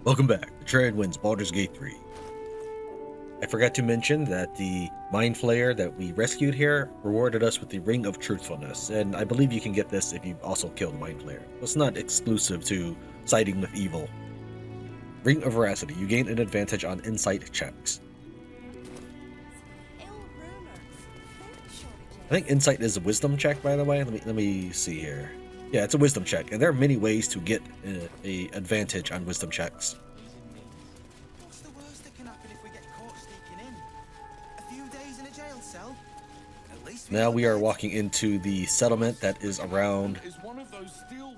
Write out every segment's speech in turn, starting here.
Welcome back. The Tran wins Baldur's Gate 3. I forgot to mention that the Mind Flayer that we rescued here rewarded us with the Ring of Truthfulness, and I believe you can get this if you also kill the Mind Flayer. It's not exclusive to siding with evil. Ring of Veracity. You gain an advantage on insight checks. I think insight is a wisdom check, by the way. Let me see here. Yeah, it's a wisdom check, and there are many ways to get a advantage on wisdom checks. What's the worst that can happen if we get caught sneaking in? A few days in a jail cell? At least Now we are walking into the settlement that is around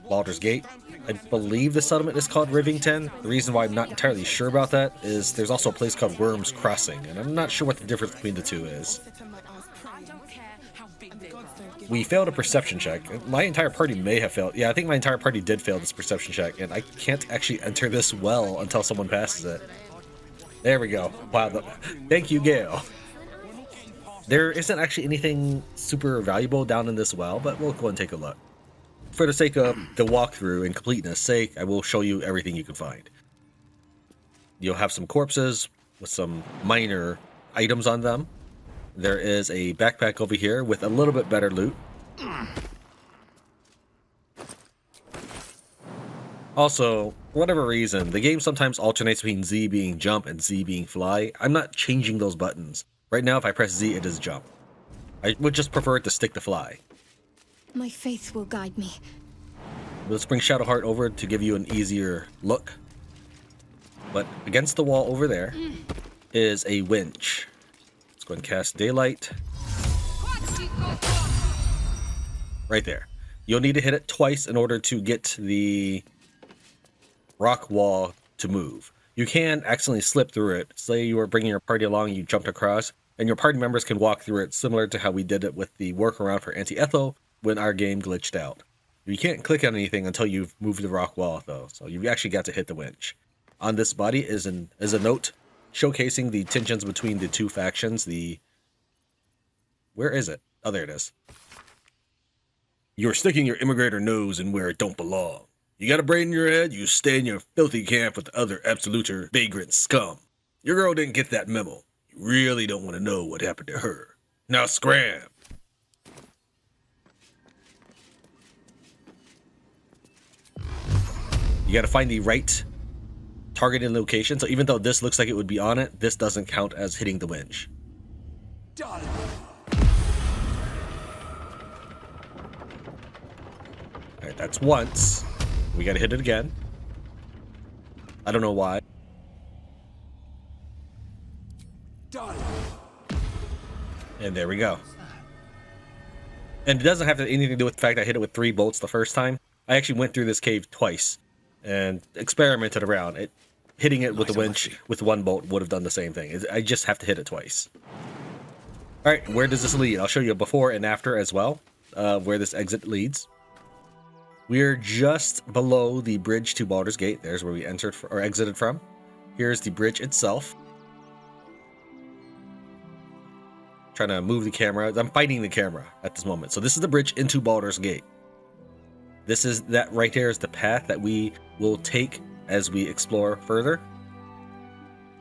Baldur's Gate. I believe the settlement is called Rivington. The reason why I'm not entirely sure about that is there's also a place called Worm's Crossing, and I'm not sure what the difference between the two is. We failed a perception check. My entire party may have failed. Yeah, I think my entire party did fail this perception check, and I can't actually enter this well until someone passes it. There we go. Wow, thank you, Gale. There isn't actually anything super valuable down in this well, but we'll go and take a look. For the sake of the walkthrough and completeness sake, I will show you everything you can find. You'll have some corpses with some minor items on them. There is a backpack over here with a little bit better loot. Also, for whatever reason, the game sometimes alternates between Z being jump and Z being fly. I'm not changing those buttons. Right now, if I press Z, it is jump. I would just prefer it to stick to fly. My faith will guide me. Let's bring Shadowheart over to give you an easier look. But against the wall over there is a winch. Let's go and cast Daylight. Right there. You'll need to hit it twice in order to get the rock wall to move. You can accidentally slip through it. Say you were bringing your party along, you jumped across, and your party members can walk through it, similar to how we did it with the workaround for Anti-Ethel when our game glitched out. You can't click on anything until you've moved the rock wall, though, so you've actually got to hit the winch. On this body is a note showcasing the tensions between the two factions. Where is it? Oh, there it is. You're sticking your immigrator nose in where it don't belong. You got a brain in your head, you stay in your filthy camp with the other absoluter vagrant scum. Your girl didn't get that memo. You really don't want to know what happened to her. Now scram! You gotta find the right targeted location, so even though this looks like it would be on it, this doesn't count as hitting the winch. Alright, that's once. We gotta hit it again. I don't know why. And there we go. And it doesn't have anything to do with the fact I hit it with 3 bolts the first time. I actually went through this cave twice and experimented around. Hitting it with the winch with 1 bolt would have done the same thing. I just have to hit it twice. Alright, where does this lead? I'll show you a before and after as well, where this exit leads. We're just below the bridge to Baldur's Gate. There's where we entered or exited from. Here's the bridge itself. Trying to move the camera. I'm fighting the camera at this moment. So this is the bridge into Baldur's Gate. That right there is the path that we will take as we explore further.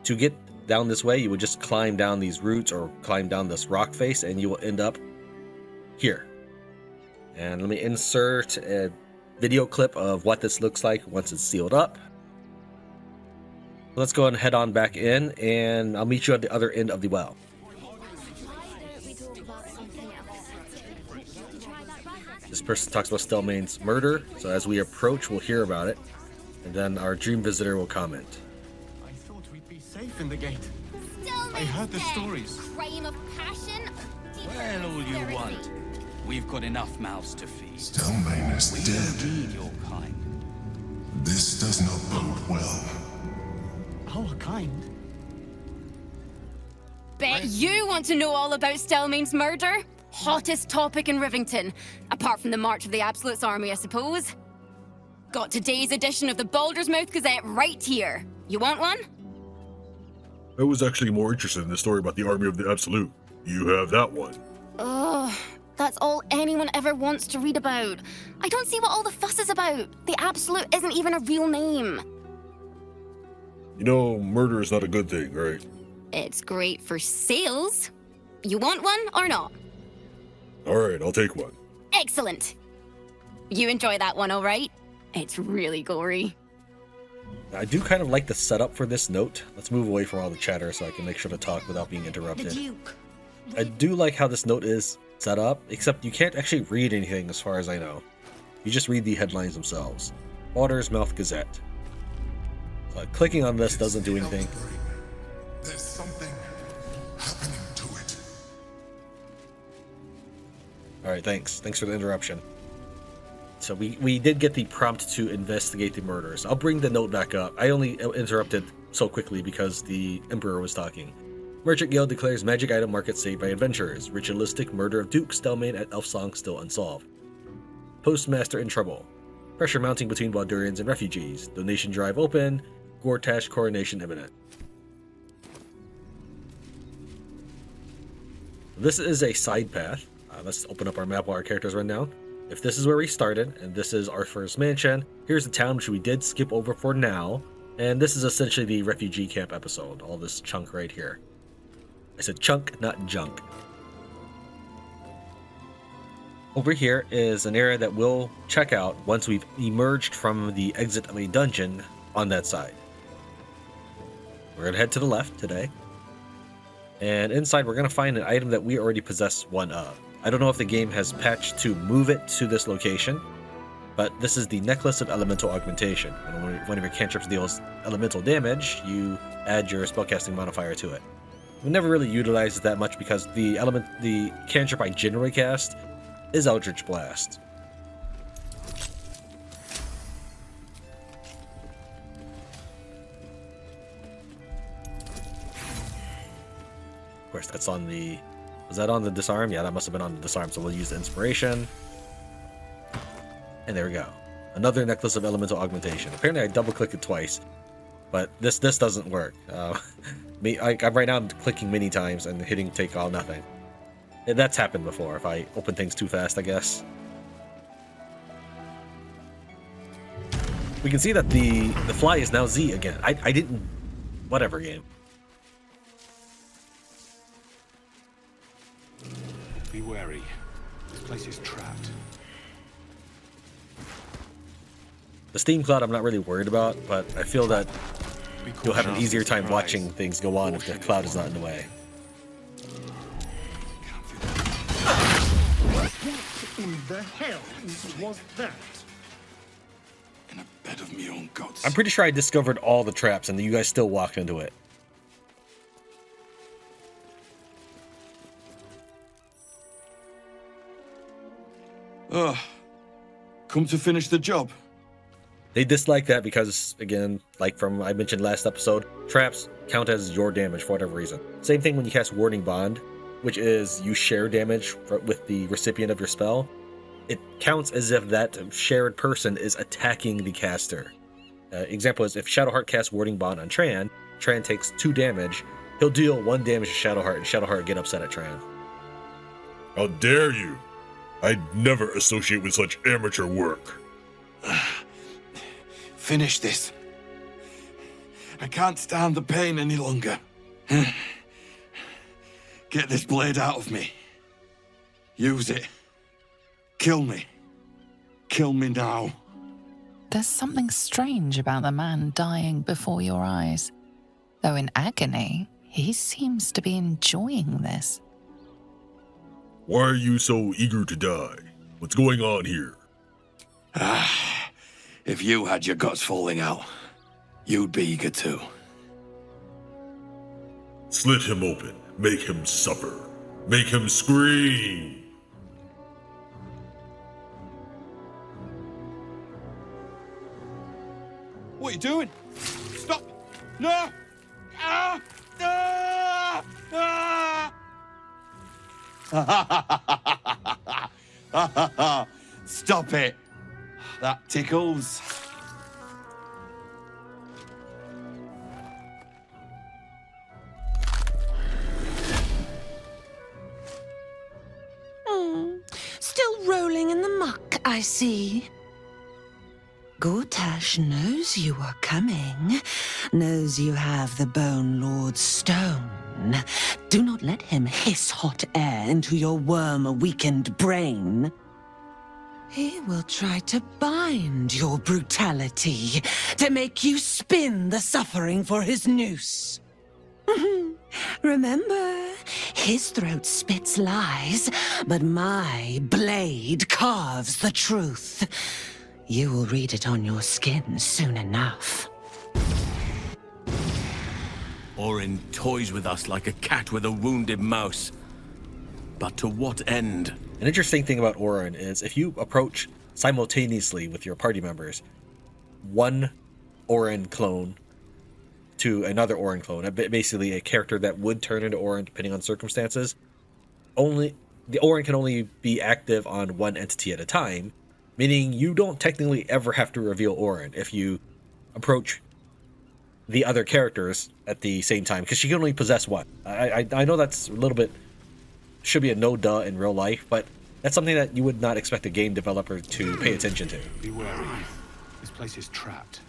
To get down this way, you would just climb down these roots or climb down this rock face and you will end up here. And let me insert a video clip of what this looks like once it's sealed up. Let's go and head on back in, and I'll meet you at the other end of the well. This person talks about Stelmane's murder, so as we approach, we'll hear about it, and then our dream visitor will comment. I thought we'd be safe in the gate. Stelmane's I heard the dead. stories. Crime of passion. Well, all you want. We've got enough mouths to feed. Stelmane is We dead. don't need your kind. This does not bode well. Our kind? Bet you want to know all about Stelmane's murder? Hottest topic in Rivington, apart from the March of the Absolute's army, I suppose. Got today's edition of the Baldur's Mouth Gazette right here. You want one? I was actually more interested in the story about the Army of the Absolute. You have that one. Ugh, that's all anyone ever wants to read about. I don't see what all the fuss is about. The Absolute isn't even a real name. You know, murder is not a good thing, right? It's great for sales. You want one or not? Alright, I'll take one. Excellent. You enjoy that one, all right? It's really gory. I do kind of like the setup for this note. Let's move away from all the chatter so I can make sure to talk without being interrupted. Duke. I do like how this note is set up, except you can't actually read anything as far as I know. You just read the headlines themselves. Baldur's Mouth Gazette. Clicking on this doesn't do anything. There's something happening to it. Alright, thanks. Thanks for the interruption. So we did get the prompt to investigate the murders. I'll bring the note back up. I only interrupted so quickly because the Emperor was talking. Merchant Guild declares magic item market saved by adventurers. Ritualistic murder of Duke Stelmane at Elfsong still unsolved. Postmaster in trouble. Pressure mounting between Baldurians and refugees. Donation drive open. Gortash coronation imminent. This is a side path. Let's open up our map while our characters run down. If this is where we started, and this is our first mansion, here's the town which we did skip over for now, and this is essentially the refugee camp episode, all this chunk right here. I said chunk, not junk. Over here is an area that we'll check out once we've emerged from the exit of a dungeon on that side. We're going to head to the left today. And inside we're going to find an item that we already possess one of. I don't know if the game has patched to move it to this location, but this is the Necklace of Elemental Augmentation. When one of your cantrips deals elemental damage, you add your spellcasting modifier to it. We never really utilize it that much because the cantrip I generally cast is Eldritch Blast. Of course, that's on the... Was that on the disarm? Yeah, that must have been on the disarm, so we'll use the inspiration. And there we go. Another Necklace of Elemental Augmentation. Apparently I double-clicked it twice, but this doesn't work. Right now I'm clicking many times and hitting take all nothing. That's happened before, if I open things too fast, I guess. We can see that the fly is now Z again. I didn't... Whatever, game. Be wary. This place is trapped. The Steam Cloud I'm not really worried about, but I feel that you'll have an easier time watching things go on if the cloud is not in the way. What in the hell was that? In a bed of my own guts. I'm pretty sure I discovered all the traps and you guys still walked into it. Come to finish the job. They dislike that because, again, like from I mentioned last episode, traps count as your damage for whatever reason. Same thing when you cast Warding Bond, which is you share damage with the recipient of your spell. It counts as if that shared person is attacking the caster. Example is if Shadowheart casts Warding Bond on Tran, Tran takes 2 damage. He'll deal 1 damage to Shadowheart, and Shadowheart get upset at Tran. How dare you! I'd never associate with such amateur work. Finish this. I can't stand the pain any longer. Get this blade out of me. Use it. Kill me. Kill me now. There's something strange about the man dying before your eyes. Though in agony, he seems to be enjoying this. Why are you so eager to die? What's going on here? If you had your guts falling out, you'd be eager too. Slit him open. Make him suffer. Make him scream. What are you doing? Stop! No! Ah! Ah! Ah! Stop it! That tickles. Still rolling in the muck, I see. Gortash knows you are coming, knows you have the Bone Lord's stone. Do not let him hiss hot air into your worm-weakened brain. He will try to bind your brutality, to make you spin the suffering for his noose. Remember, his throat spits lies, but my blade carves the truth. You will read it on your skin soon enough. Orin toys with us like a cat with a wounded mouse. But to what end? An interesting thing about Orin is if you approach simultaneously with your party members, one Orin clone to another Orin clone, basically a character that would turn into Orin depending on circumstances, the Orin can only be active on one entity at a time, meaning you don't technically ever have to reveal Orin if you approach the other characters at the same time, because she can only possess one. I know that's a little bit, should be a no-duh in real life, but that's something that you would not expect a game developer to pay attention to. Be wary. This place is trapped.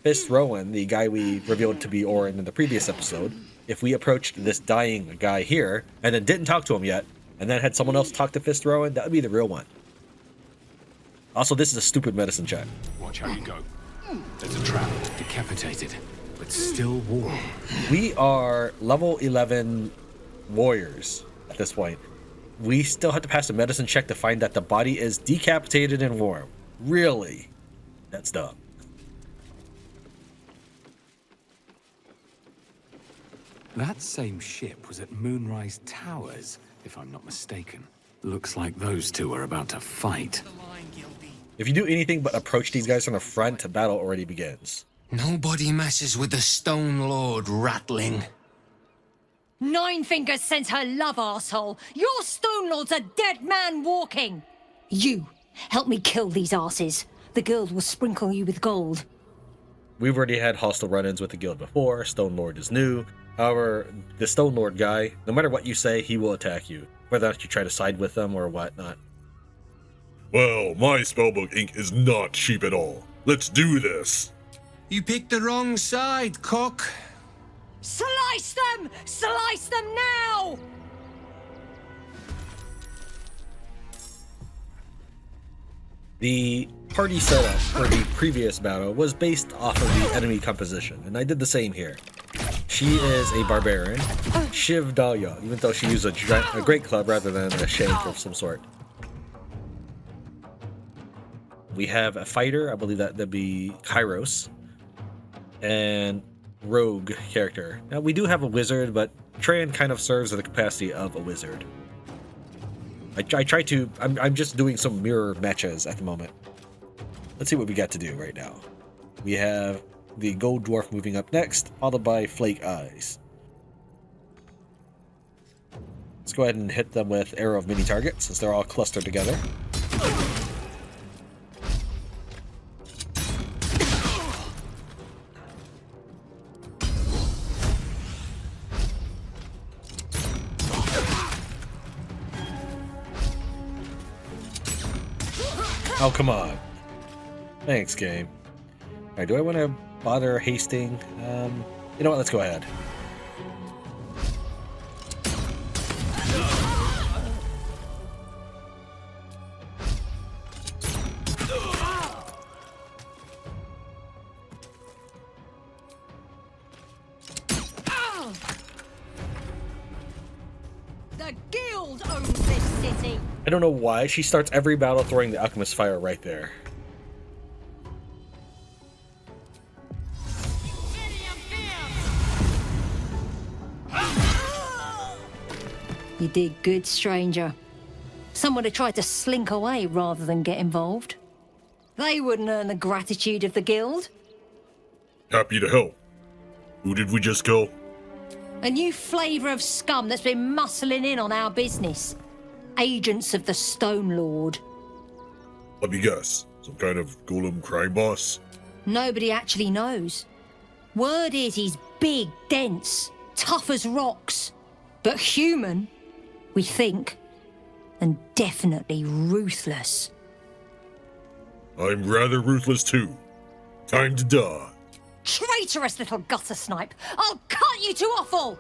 Fist Rowan, the guy we revealed to be Orin in the previous episode, if we approached this dying guy here, and then didn't talk to him yet, and then had someone else talk to Fist Rowan, that would be the real one. Also, this is a stupid medicine check. Watch how you go. There's a trap, decapitated, but still warm. We are level 11 warriors at this point. We still have to pass a medicine check to find that the body is decapitated and warm. Really? That's dumb. That same ship was at Moonrise Towers, if I'm not mistaken. Looks like those two are about to fight. If you do anything but approach these guys from the front, the battle already begins. Nobody messes with the Stone Lord, Rattling. Nine Fingers sends her love, arsehole. Your Stone Lord's a dead man walking. You, help me kill these asses. The guild will sprinkle you with gold. We've already had hostile run-ins with the guild before. Stone Lord is new. However, the Stone Lord guy, no matter what you say, he will attack you. Whether or not you try to side with them or whatnot. Well, my spellbook ink is not cheap at all. Let's do this. You picked the wrong side, cock. Slice them! Slice them now! The party setup for the previous battle was based off of the enemy composition, and I did the same here. She is a barbarian, Shiv Dahlia, even though she used a great club rather than a shank of some sort. We have a fighter, I believe that'd be Kairos, and rogue character. Now we do have a wizard, but Tran kind of serves in the capacity of a wizard. I'm just doing some mirror matches at the moment. Let's see what we got to do right now. We have the gold dwarf moving up next, followed by Flake Eyes. Let's go ahead and hit them with Arrow of Mini Targets, since they're all clustered together. Oh, come on. Thanks, game. Alright, do I want to bother hasting? You know what, let's go ahead. The guild owns this city. I don't know why she starts every battle throwing the alchemist fire right there. You did good, stranger. Someone had tried to slink away rather than get involved. They wouldn't earn the gratitude of the guild. Happy to help. Who did we just kill? A new flavour of scum that's been muscling in on our business. Agents of the Stone Lord. Let me guess. Some kind of golem crime boss? Nobody actually knows. Word is he's big, dense, tough as rocks. But human, we think. And definitely ruthless. I'm rather ruthless too. Time to die. Traitorous little gutter snipe! I'll cut you to offal!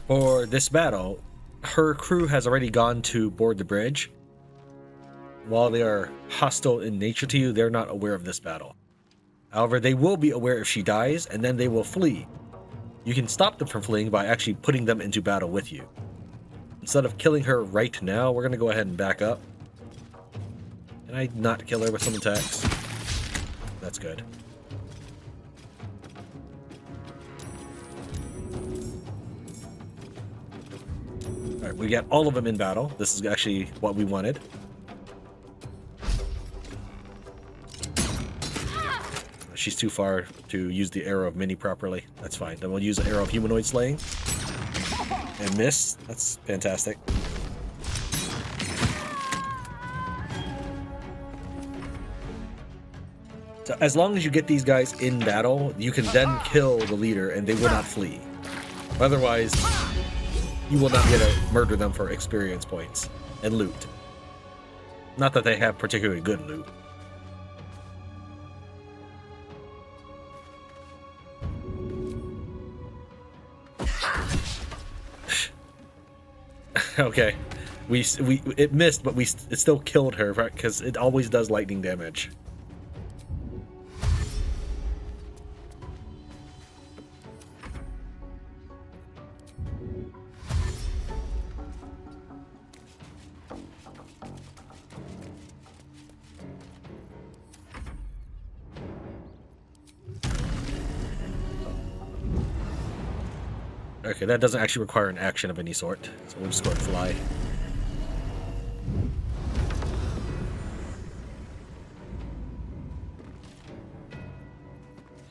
For this battle, her crew has already gone to board the bridge. While they are hostile in nature to you, they're not aware of this battle. However, they will be aware if she dies, and then they will flee. You can stop them from fleeing by actually putting them into battle with you. Instead of killing her right now, we're going to go ahead and back up. Can I not kill her with some attacks? That's good. Alright, we got all of them in battle. This is actually what we wanted. She's too far to use the arrow of mini properly. That's fine. Then we'll use the arrow of humanoid slaying. And miss. That's fantastic. So as long as you get these guys in battle, you can then kill the leader and they will not flee. Otherwise, you will not get to murder them for experience points and loot. Not that they have particularly good loot. Okay, it missed, but it still killed her because it always does lightning damage. Okay, that doesn't actually require an action of any sort, so we'll just go and fly.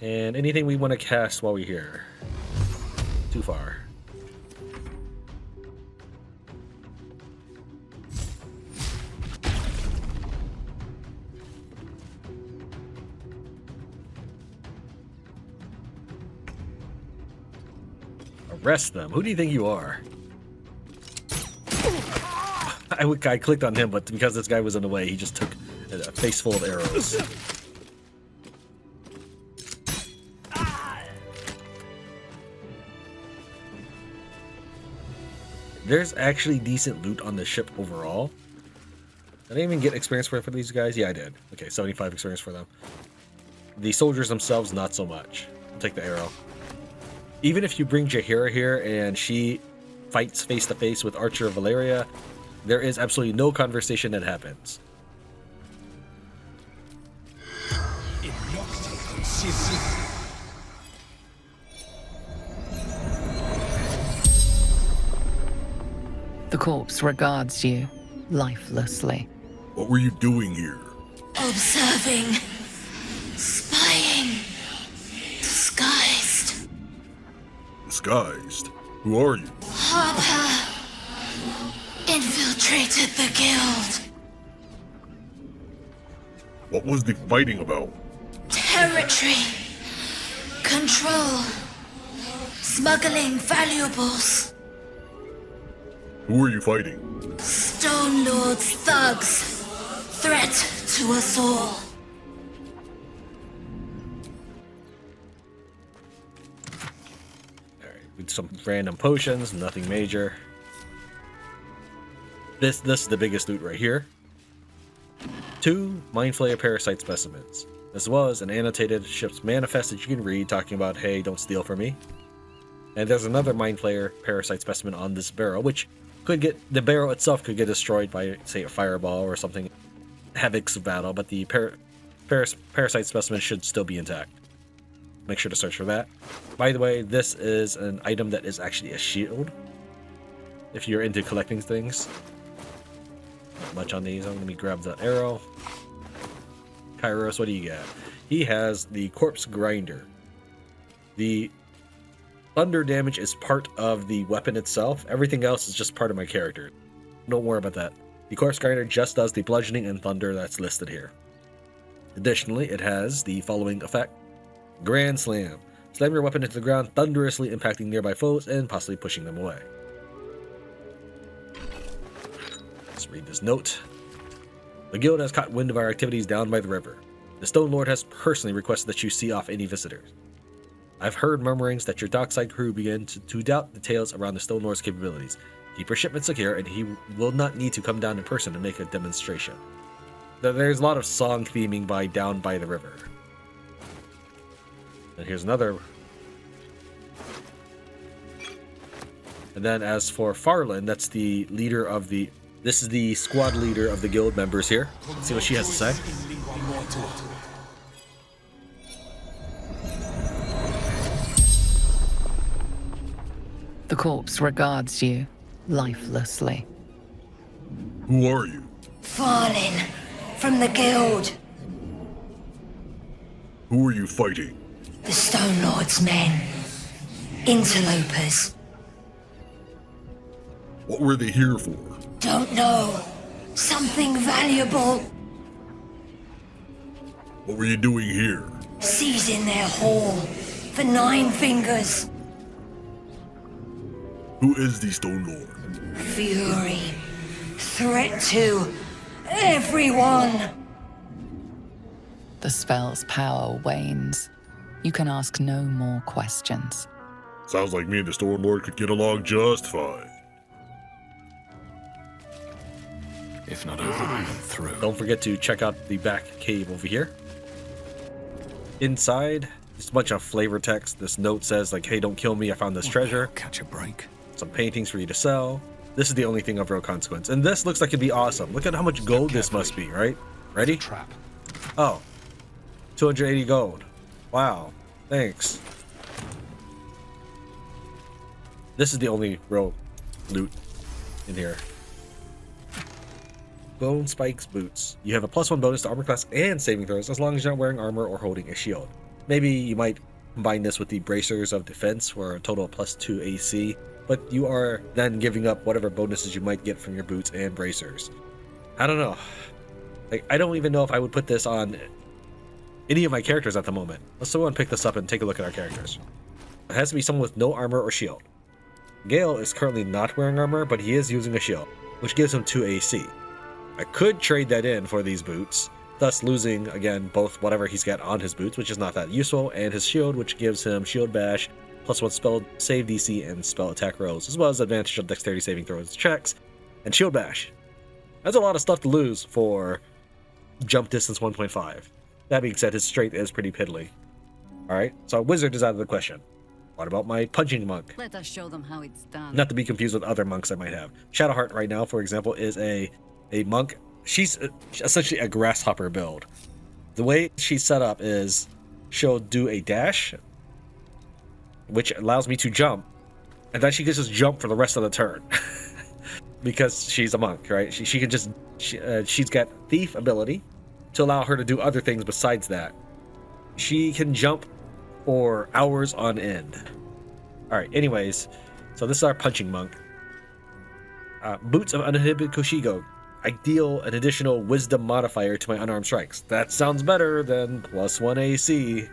And anything we want to cast while we're here? Too far. Arrest them. Who do you think you are? I clicked on him, but because this guy was in the way, he just took a face full of arrows. There's actually decent loot on the ship overall. Did I even get experience for these guys? Yeah, I did. Okay, 75 experience for them. The soldiers themselves, not so much. I'll take the arrow. Even if you bring Jaheira here and she fights face to face with Archer of Valeria, there is absolutely no conversation that happens. The corpse regards you lifelessly. What were you doing here? Observing. Spying. Disguised. Disguised? Who are you? Harper. Infiltrated the guild. What was the fighting about? Territory. Control. Smuggling valuables. Who are you fighting? Stone Lord's thugs. Threat to us all. Alright, with some random potions, nothing major. This is the biggest loot right here. 2 Mind Flayer Parasite specimens, as well as an annotated ship's manifest that you can read talking about, hey, don't steal from me. And there's another Mind Flayer Parasite specimen on this barrel, which could get, the barrel itself could get destroyed by, say, a fireball or something, Havoc's battle, but the Parasite specimen should still be intact. Make sure to search for that. By the way, this is an item that is actually a shield, if you're into collecting things. Not much on these. Let me grab that arrow. Kairos, what do you got? He has the Corpse Grinder. The thunder damage is part of the weapon itself. Everything else is just part of my character. Don't worry about that. The Corpse Grinder just does the bludgeoning and thunder that's listed here. Additionally, it has the following effect. Grand Slam. Slam your weapon into the ground, thunderously impacting nearby foes and possibly pushing them away. Let's read this note. The guild has caught wind of our activities down by the river. The Stone Lord has personally requested that you see off any visitors. I've heard murmurings that your dockside crew begin to doubt the tales around the Stone Lord's capabilities. Keep your shipment secure, and he will not need to come down in person to make a demonstration. There's a lot of song theming by Down by the River. And here's another. And then as for Farland, that's the leader of the... This is the squad leader of the guild members here. Let's see what she has to say. The corpse regards you lifelessly. Who are you? Fallen from the guild. Who are you fighting? The Stone Lord's men. Interlopers. What were they here for? Don't know. Something valuable. What were you doing here? Seizing their haul for 9 fingers. Who is the Stone Lord? Fury. Threat to everyone. The spell's power wanes. You can ask no more questions. Sounds like me and the Stone Lord could get along just fine. If not over, then through. Don't forget to check out the back cave over here. Inside, there's a bunch of flavor text. This note says, like, hey, don't kill me, I found this treasure. Catch a break. Some paintings for you to sell. This is the only thing of real consequence. And this looks like it'd be awesome. Look at how much gold this must be, right? Ready? Trap. Oh. 280 gold. Wow. Thanks. This is the only real loot in here. Bone Spikes Boots. You have a +1 bonus to armor class and saving throws as long as you're not wearing armor or holding a shield. Maybe you might combine this with the Bracers of Defense for a total of +2 AC, but you are then giving up whatever bonuses you might get from your boots and bracers. I don't know. Like, I don't even know if I would put this on any of my characters at the moment. Let's someone pick this up and take a look at our characters. It has to be someone with no armor or shield. Gale is currently not wearing armor, but he is using a shield, which gives him 2 AC. I could trade that in for these boots, thus losing, again, both whatever he's got on his boots, which is not that useful, and his shield, which gives him shield bash, +1 spell save DC and spell attack rolls, as well as advantage on dexterity saving throws checks, and shield bash. That's a lot of stuff to lose for jump distance 1.5. That being said, his strength is pretty piddly. Alright, so wizard is out of the question. What about my punching monk? Let us show them how it's done. Not to be confused with other monks I might have. Shadowheart right now, for example, is a monk. She's essentially a grasshopper build. The way she's set up is she'll do a dash, which allows me to jump, and then she can just jump for the rest of the turn. Because she's a monk, right? She can just... she's got thief ability to allow her to do other things besides that. She can jump for hours on end. Alright, anyways. So this is our punching monk. Boots of Uninhibited Koshigo. I deal an additional wisdom modifier to my unarmed strikes. That sounds better than +1 AC.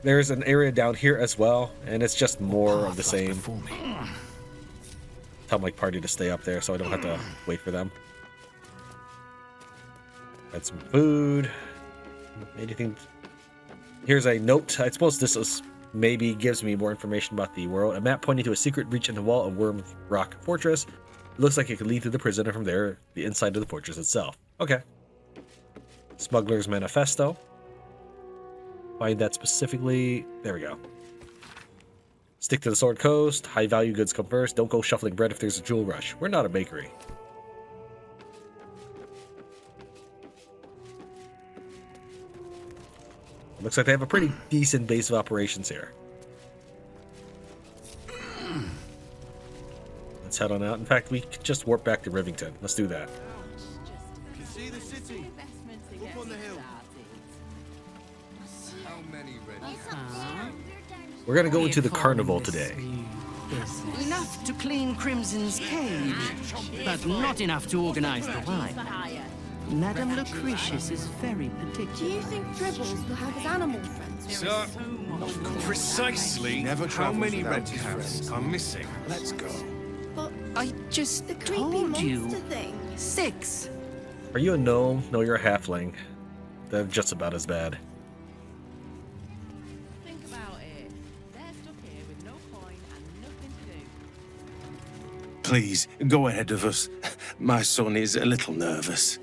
There's an area down here as well, and it's just more of the same. Tell my party to stay up there so I don't have to wait for them. Got some food. Anything? Here's a note. I suppose this is maybe gives me more information about the world. A map pointing to a secret breach in the wall of Worm Rock Fortress. It looks like it could lead to the prison, and from there, the inside of the fortress itself. Okay. Smuggler's Manifesto. Find that specifically. There we go. Stick to the Sword Coast. High value goods come first. Don't go shuffling bread if there's a jewel rush. We're not a bakery. Looks like they have a pretty decent base of operations here. Let's head on out. In fact, we could just warp back to Rivington. Let's do that. You see the city? Up on the hill. We're gonna go into the carnival today. Enough to clean Crimson's cage, but not enough to organize the wine. Madame Lucretius is very particular. Do you think Dribbles will have his animal friends? So, precisely how many red caps are missing? Let's go. But I just the creepy told monster you. thing. 6. Are you a gnome? No, you're a halfling. They're just about as bad. Think about it. They're stuck here with no coin and nothing to do. Please, go ahead of us. My son is a little nervous.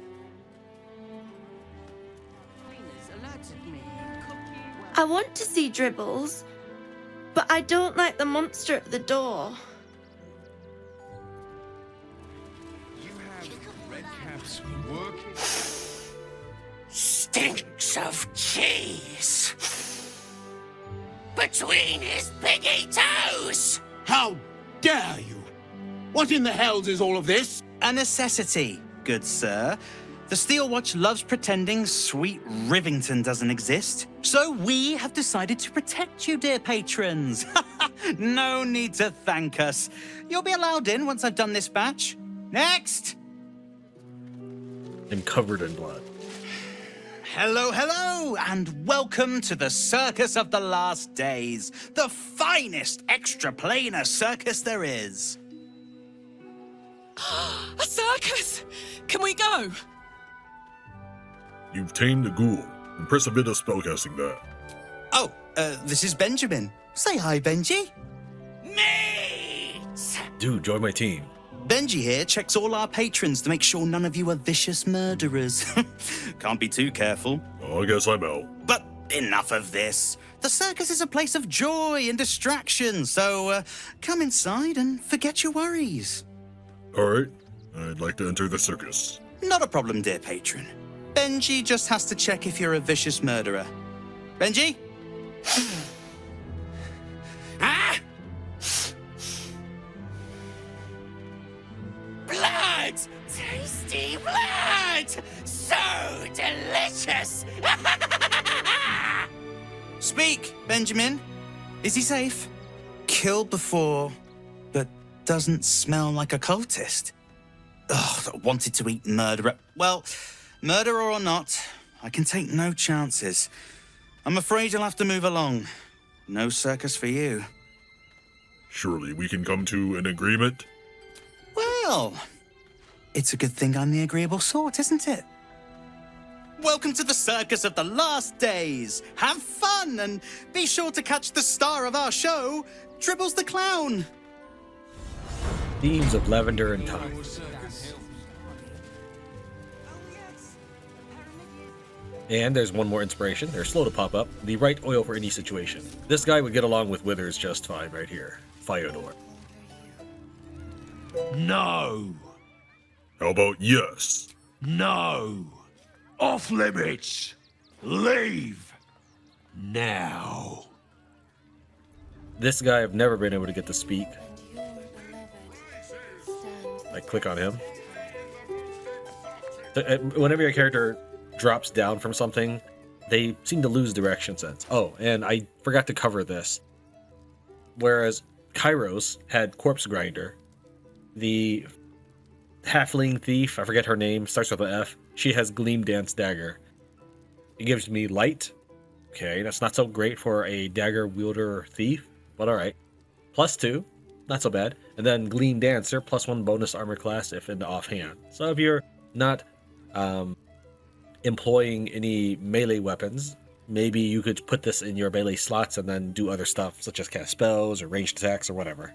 I want to see Dribbles, but I don't like the monster at the door. Red caps working. Stinks of cheese between his piggy toes. How dare you? What in the hells is all of this? A necessity, good sir. The Steel Watch loves pretending sweet Rivington doesn't exist. So we have decided to protect you, dear patrons. No need to thank us. You'll be allowed in once I've done this batch. Next! And covered in blood. Hello, hello, and welcome to the Circus of the Last Days, the finest extraplanar circus there is. A circus! Can we go? You've tamed a ghoul. Impress a bit of spellcasting that. Oh, this is Benjamin. Say hi, Benji. Dude, join my team. Benji here checks all our patrons to make sure none of you are vicious murderers. Can't be too careful. Oh, I guess I'm out. But enough of this. The circus is a place of joy and distraction, so come inside and forget your worries. All right. I'd like to enter the circus. Not a problem, dear patron. Benji just has to check if you're a vicious murderer. Benji? Ah! Blood! Tasty blood! So delicious! Speak, Benjamin. Is he safe? Killed before, but doesn't smell like a cultist. Ugh, that wanted to eat murderer. Well, murderer or not, I can take no chances. I'm afraid you'll have to move along. No circus for you. Surely we can come to an agreement? Well, it's a good thing I'm the agreeable sort, isn't it? Welcome to the Circus of the Last Days. Have fun and be sure to catch the star of our show, Dribbles the Clown. Themes of Lavender and Thyme. And there's one more inspiration. They're slow to pop up. The right oil for any situation. This guy would get along with Withers just fine right here. Fyodor. No. How about yes? No. Off limits. Leave. Now. This guy I've never been able to get to speak. I click on him. Whenever your character drops down from something, they seem to lose direction sense. Oh, and I forgot to cover this. Whereas Kairos had Corpse Grinder, the halfling thief, I forget her name, starts with an F, she has Gleam Dance Dagger. It gives me light. Okay, that's not so great for a dagger wielder thief, but alright. +2, not so bad. And then Gleam Dancer, +1 bonus armor class if in the offhand. So if you're not employing any melee weapons, maybe you could put this in your melee slots and then do other stuff, such as cast spells or ranged attacks or whatever.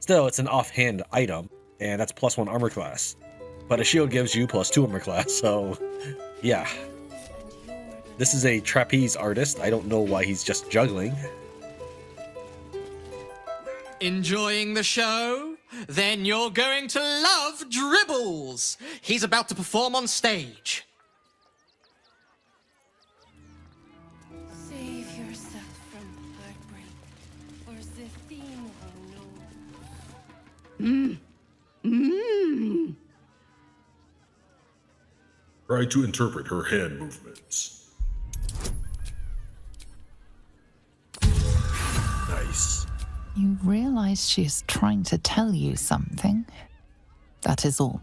Still, it's an offhand item, and that's +1 armor class. But a shield gives you +2 armor class, so yeah. This is a trapeze artist. I don't know why he's just juggling. Enjoying the show? Then you're going to love Dribbles! He's about to perform on stage. Save yourself from heartbreak, or the theme will know. Try to interpret her hand movements. Nice. You realize she's trying to tell you something. That is all.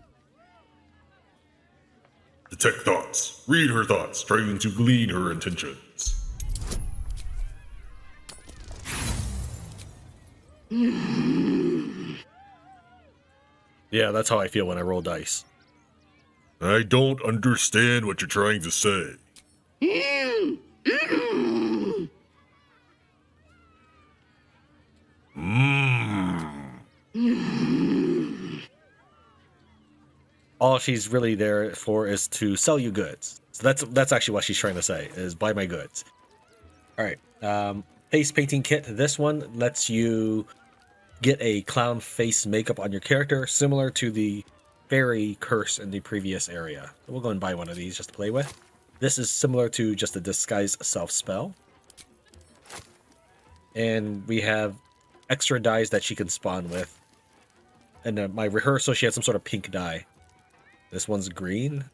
Detect thoughts. Read her thoughts, trying to glean her intentions. Yeah, that's how I feel when I roll dice. I don't understand what you're trying to say. All she's really there for is to sell you goods. So that's actually what she's trying to say, is buy my goods. All right. Face painting kit. This one lets you get a clown face makeup on your character, similar to the fairy curse in the previous area. So we'll go and buy one of these just to play with. This is similar to just a disguise self spell. And we have extra dyes that she can spawn with. And my rehearsal, she had some sort of pink dye. This one's green.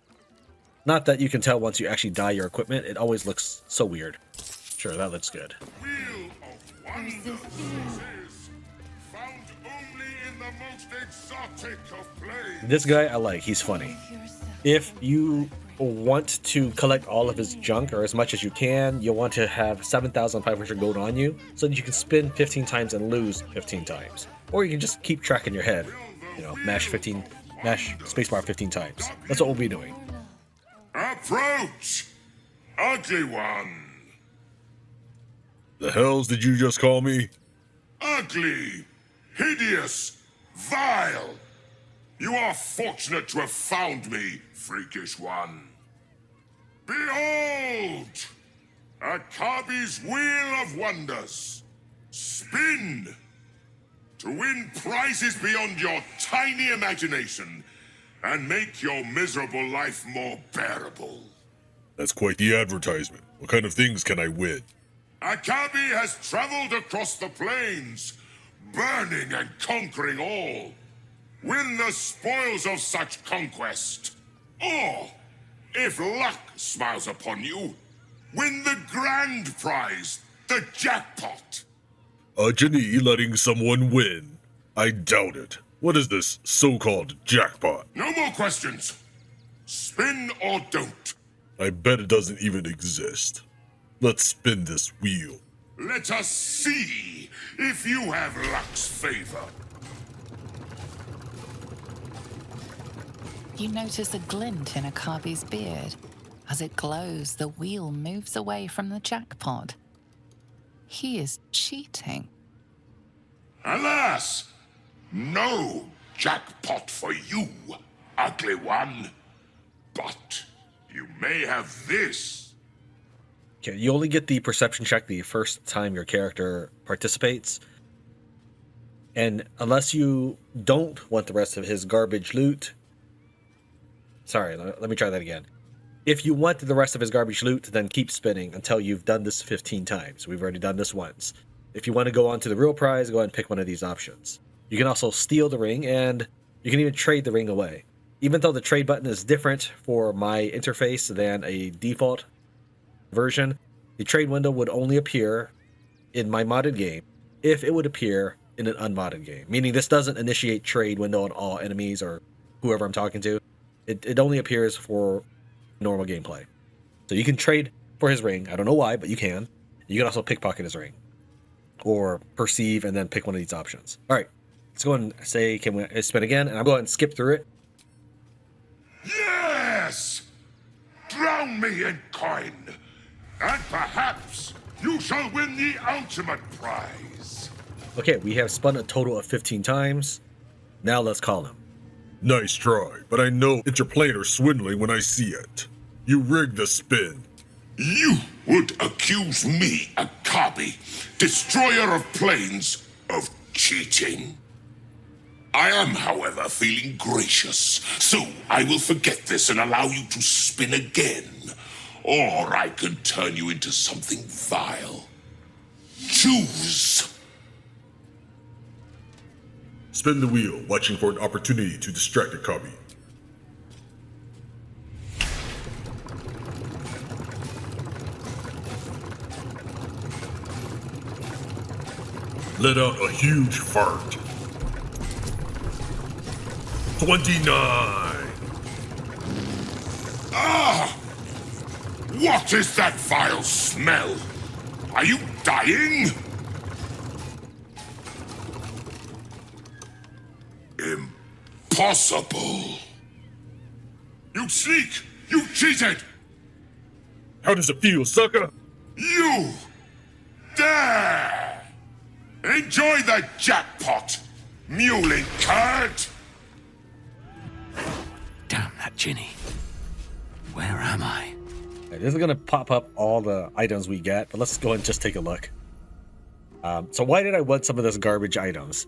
Not that you can tell once you actually dye your equipment. It always looks so weird. Sure, that looks good. Wheel of Wonders is found only in the most exotic of places. This guy I like. He's funny. If you want to collect all of his junk, or as much as you can, you'll want to have 7,500 gold on you, so that you can spin 15 times and lose 15 times. Or you can just keep track in your head. You know, mash spacebar 15 times. That's what we'll be doing. Approach, ugly one. The hells did you just call me? Ugly, hideous, vile. You are fortunate to have found me, freakish one. Behold, Akabi's Wheel of Wonders. Spin to win prizes beyond your tiny imagination and make your miserable life more bearable. That's quite the advertisement. What kind of things can I win? Akabi has traveled across the plains, burning and conquering all. Win the spoils of such conquest. Or, if luck smiles upon you, win the grand prize, the jackpot. A genie letting someone win. I doubt it. What is this so-called jackpot? No more questions. Spin or don't. I bet it doesn't even exist. Let's spin this wheel. Let us see if you have luck's favor. You notice a glint in Akabi's beard. As it glows, the wheel moves away from the jackpot. He is cheating. Alas, no jackpot for you, ugly one. But you may have this. Okay, you only get the perception check the first time your character participates. And unless you don't want the rest of his garbage loot... Sorry, let me try that again. If you want the rest of his garbage loot, then keep spinning until you've done this 15 times. We've already done this once. If you want to go on to the real prize, go ahead and pick one of these options. You can also steal the ring, and you can even trade the ring away. Even though the trade button is different for my interface than a default version, the trade window would only appear in my modded game if it would appear in an unmodded game. Meaning this doesn't initiate trade window on all enemies or whoever I'm talking to. It only appears for normal gameplay. So you can trade for his ring. I don't know why, but you can. You can also pickpocket his ring. Or perceive and then pick one of these options. Alright, let's go and say, can we spin again? And I'll go ahead and skip through it. Yes! Drown me in coin, and perhaps you shall win the ultimate prize. Okay, we have spun a total of 15 times. Now let's call him. Nice try, but I know it's your planar swindling when I see it. You rigged the spin. You would accuse me, Akabi, destroyer of planes, of cheating? I am, however, feeling gracious, so I will forget this and allow you to spin again. Or I can turn you into something vile. Choose. Spin the wheel, watching for an opportunity to distract Akabi. Let out a huge fart. 29. Ah! What is that vile smell? Are you dying? Impossible. You sneak! You cheated! How does it feel, sucker? You dare! Enjoy the jackpot, mewling cud! Damn that Ginny. Where am I? Okay, this is going to pop up all the items we get, but let's go and just take a look. So why did I want some of those garbage items?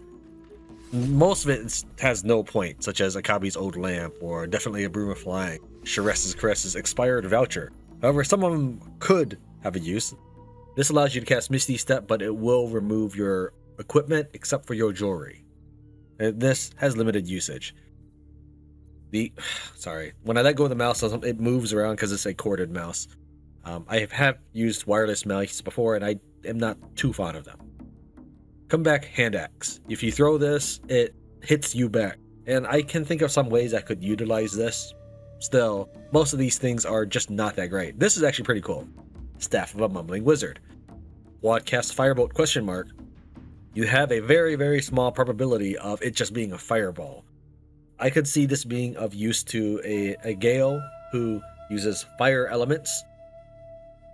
Most of it has no point, such as Akabi's old lamp, or definitely a broom of flying, Sharess's Caress's expired voucher. However, some of them could have a use. This allows you to cast Misty Step, but it will remove your equipment except for your jewelry. And this has limited usage. When I let go of the mouse, it moves around because it's a corded mouse. I have used wireless mice before, and I am not too fond of them. Come back hand axe. If you throw this, it hits you back. And I can think of some ways I could utilize this. Still, most of these things are just not that great. This is actually pretty cool. Staff of a Mumbling Wizard. While cast Firebolt ? You have a very, very small probability of it just being a fireball. I could see this being of use to a Gale who uses fire elements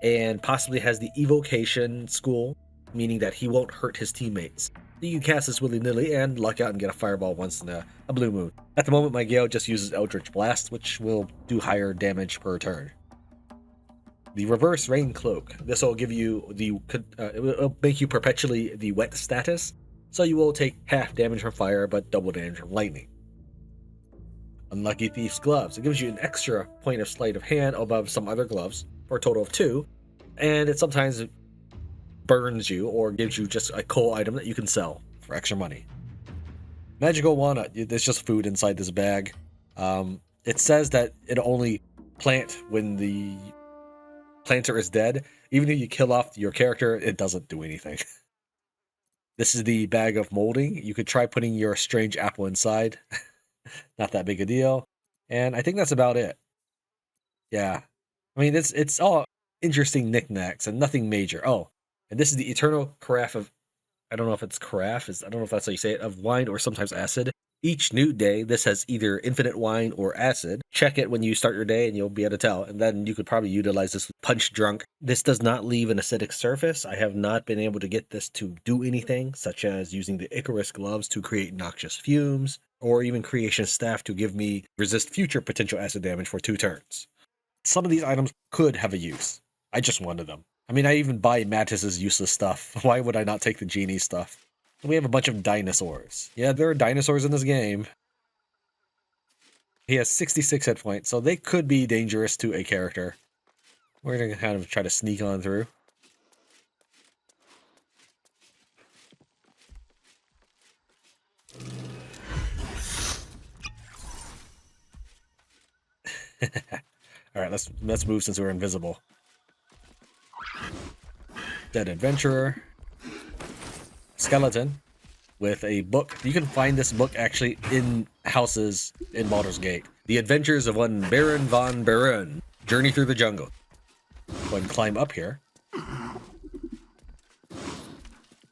and possibly has the evocation school, meaning that he won't hurt his teammates. You can cast this willy-nilly and luck out and get a fireball once in a blue moon. At the moment, my Gale just uses Eldritch Blast, which will do higher damage per turn. The Reverse Rain Cloak. This will give you it will make you perpetually the wet status, so you will take half damage from fire but double damage from lightning. Unlucky Thief's Gloves. It gives you an extra point of sleight of hand above some other gloves for a total of 2, and it sometimes burns you or gives you just a coal item that you can sell for extra money. Magical Walnut. There's just food inside this bag. It says that it only plant when the planter is dead. Even if you kill off your character, it doesn't do anything. This is the bag of molding. You could try putting your strange apple inside. Not that big a deal. And I think that's about it. Yeah. I mean, it's all interesting knickknacks and nothing major. Oh, and this is the Eternal Carafe of, I don't know if it's carafe, I don't know if that's how you say it, of wine or sometimes acid. Each new day, this has either infinite wine or acid. Check it when you start your day and you'll be able to tell. And then you could probably utilize this with Punch Drunk. This does not leave an acidic surface. I have not been able to get this to do anything, such as using the Icarus gloves to create noxious fumes, or even Creation Staff to give me resist future potential acid damage for 2 turns. Some of these items could have a use. I just wanted them. I mean, I even buy Mattis's useless stuff. Why would I not take the genie stuff? We have a bunch of dinosaurs. Yeah, there are dinosaurs in this game. He has 66 hit points, so they could be dangerous to a character. We're going to kind of try to sneak on through. All right, let's move since we're invisible. Dead Adventurer. Skeleton with a book. You can find this book actually in houses in Baldur's Gate. The Adventures of one Baron von Baron. Journey through the jungle. Go ahead and climb up here.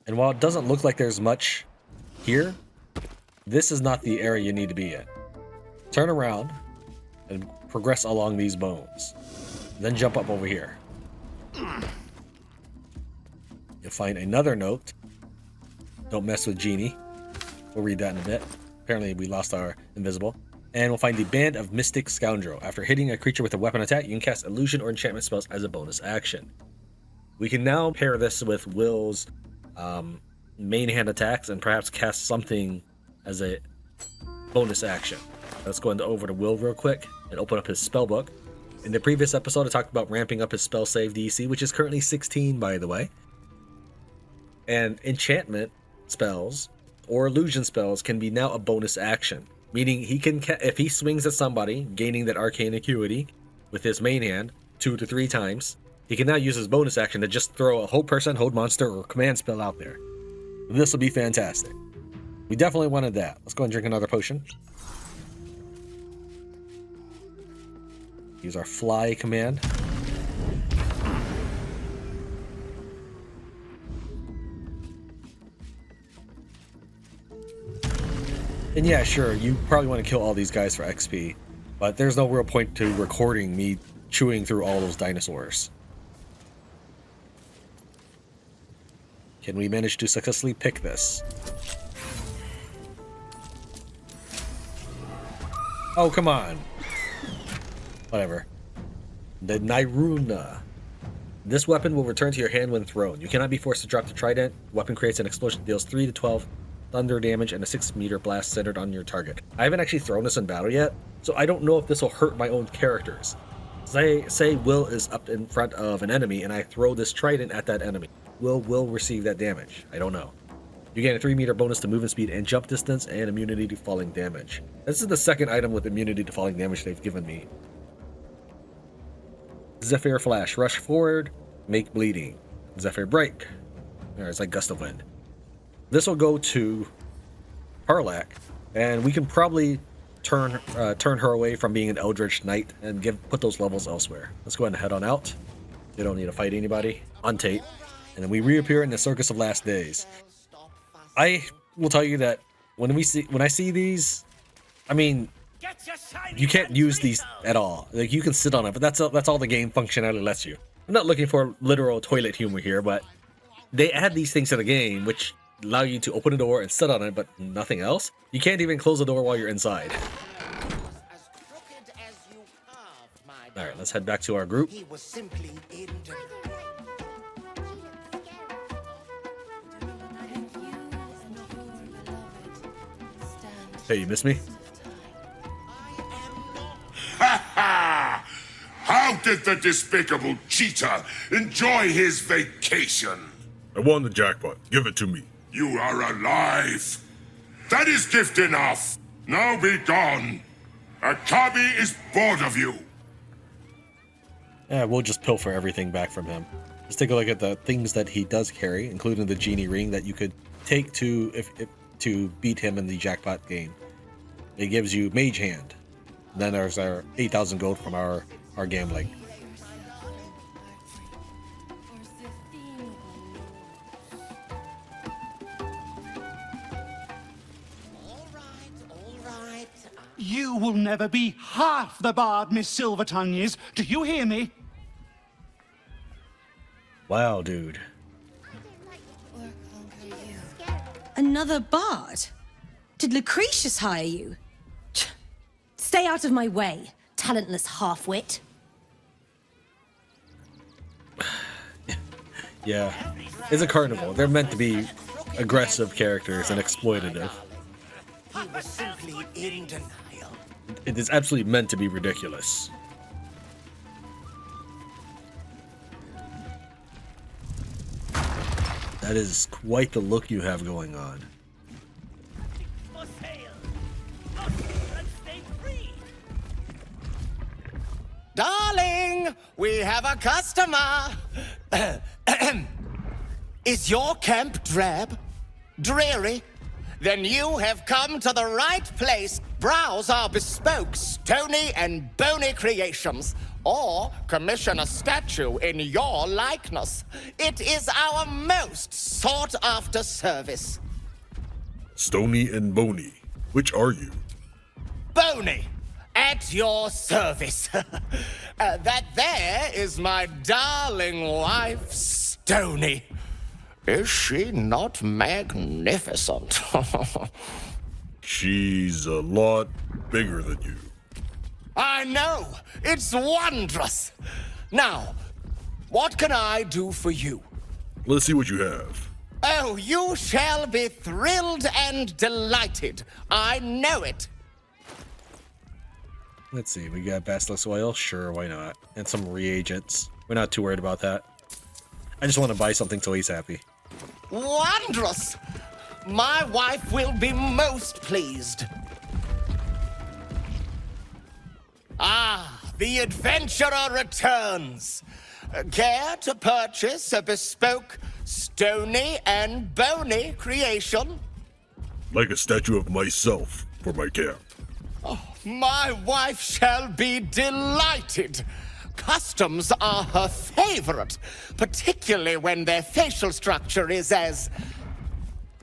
And while it doesn't look like there's much here, this is not the area you need to be in. Turn around and progress along these bones. Then jump up over here. You'll find another note. Don't mess with Genie. We'll read that in a bit. Apparently we lost our invisible. And we'll find the Band of Mystic Scoundrel. After hitting a creature with a weapon attack, you can cast illusion or enchantment spells as a bonus action. We can now pair this with Will's main hand attacks and perhaps cast something as a bonus action. Let's go over to Will real quick and open up his spell book. In the previous episode, I talked about ramping up his spell save DC, which is currently 16, by the way. And enchantment spells or illusion spells can be now a bonus action, meaning he can, if he swings at somebody, gaining that arcane acuity with his main hand 2 to 3 times, he can now use his bonus action to just throw a hold person, hold monster, or command spell out there. This will be fantastic. We definitely wanted that. Let's go and drink another potion. Use our fly command. And yeah, sure, you probably want to kill all these guys for XP, but there's no real point to recording me chewing through all those dinosaurs. Can we manage to successfully pick this? Oh, come on. Whatever. The Nyruna. This weapon will return to your hand when thrown. You cannot be forced to drop the trident. The weapon creates an explosion that deals 3 to 12 thunder damage and a 6-meter blast centered on your target. I haven't actually thrown this in battle yet, so I don't know if this will hurt my own characters. Say Will is up in front of an enemy and I throw this trident at that enemy. Will receive that damage. I don't know. You gain a 3-meter bonus to movement speed and jump distance and immunity to falling damage. This is the second item with immunity to falling damage they've given me. Zephyr Flash. Rush forward. Make bleeding. Zephyr Break. It's like Gust of Wind. This will go to Harlak, and we can probably turn her away from being an Eldritch Knight and put those levels elsewhere. Let's go ahead and head on out. You don't need to fight anybody. Untate. And then we reappear in the Circus of Last Days. I will tell you that when I see these, I mean, you can't use these at all. Like, you can sit on it, but that's all the game functionality lets you. I'm not looking for literal toilet humor here, but they add these things to the game which allow you to open a door and sit on it, but nothing else. You can't even close the door while you're inside. All right, let's head back to our group. Hey, you missed me? Ha ha! How did the despicable cheater enjoy his vacation? I won the jackpot. Give it to me. You are alive. That is gift enough. Now be gone. Akabi is bored of you. Yeah, we'll just pilfer everything back from him. Let's take a look at the things that he does carry, including the genie ring that you could take to beat him in the jackpot game. It gives you Mage Hand. Then there's our 8,000 gold from our gambling. You will never be half the bard Miss Silvertongue is. Do you hear me? Wow, dude. Another bard? Did Lucretius hire you? Stay out of my way, talentless half-wit. Yeah, it's a carnival. They're meant to be aggressive characters and exploitative. He was simply in denial. It is absolutely meant to be ridiculous. That is quite the look you have going on. Darling, we have a customer. Is your camp drab? Dreary? Then you have come to the right place. Browse our bespoke, stony and bony creations, or commission a statue in your likeness. It is our most sought-after service. Stony and bony. Which are you? Bony, at your service. That there is my darling wife, Stony. Is she not magnificent? She's a lot bigger than you. I know! It's wondrous! Now, what can I do for you? Let's see what you have. Oh, you shall be thrilled and delighted. I know it. Let's see, we got basilisk oil? Sure, why not? And some reagents. We're not too worried about that. I just want to buy something so he's happy. Wondrous! My wife will be most pleased. Ah, the adventurer returns. Care to purchase a bespoke, stony and bony creation? Like a statue of myself for my camp. Oh, My wife shall be delighted. Customs are her favorite, particularly when their facial structure is as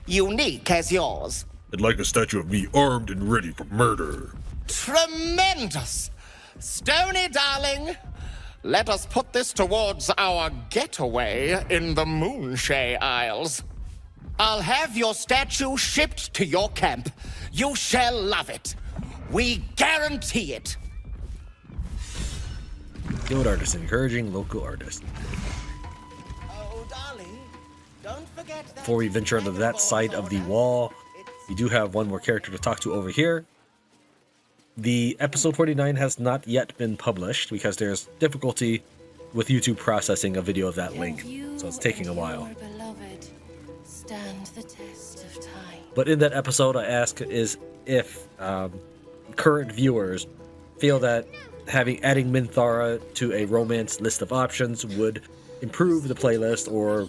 unique as yours. I'd like a statue of me armed and ready for murder. Tremendous! Stony, darling, let us put this towards our getaway in the Moonshay Isles. I'll have your statue shipped to your camp. You shall love it. We guarantee it. Guild artist, encouraging local artists. Oh, darling, don't forget that. Before we venture onto that side of the wall, we do have one more character to talk to over here. The episode 49 has not yet been published because there's difficulty with YouTube processing a video of that link, so it's taking a while. Beloved, stand the test of time. But in that episode, I ask is if current viewers feel that adding Minthara to a romance list of options would improve the playlist or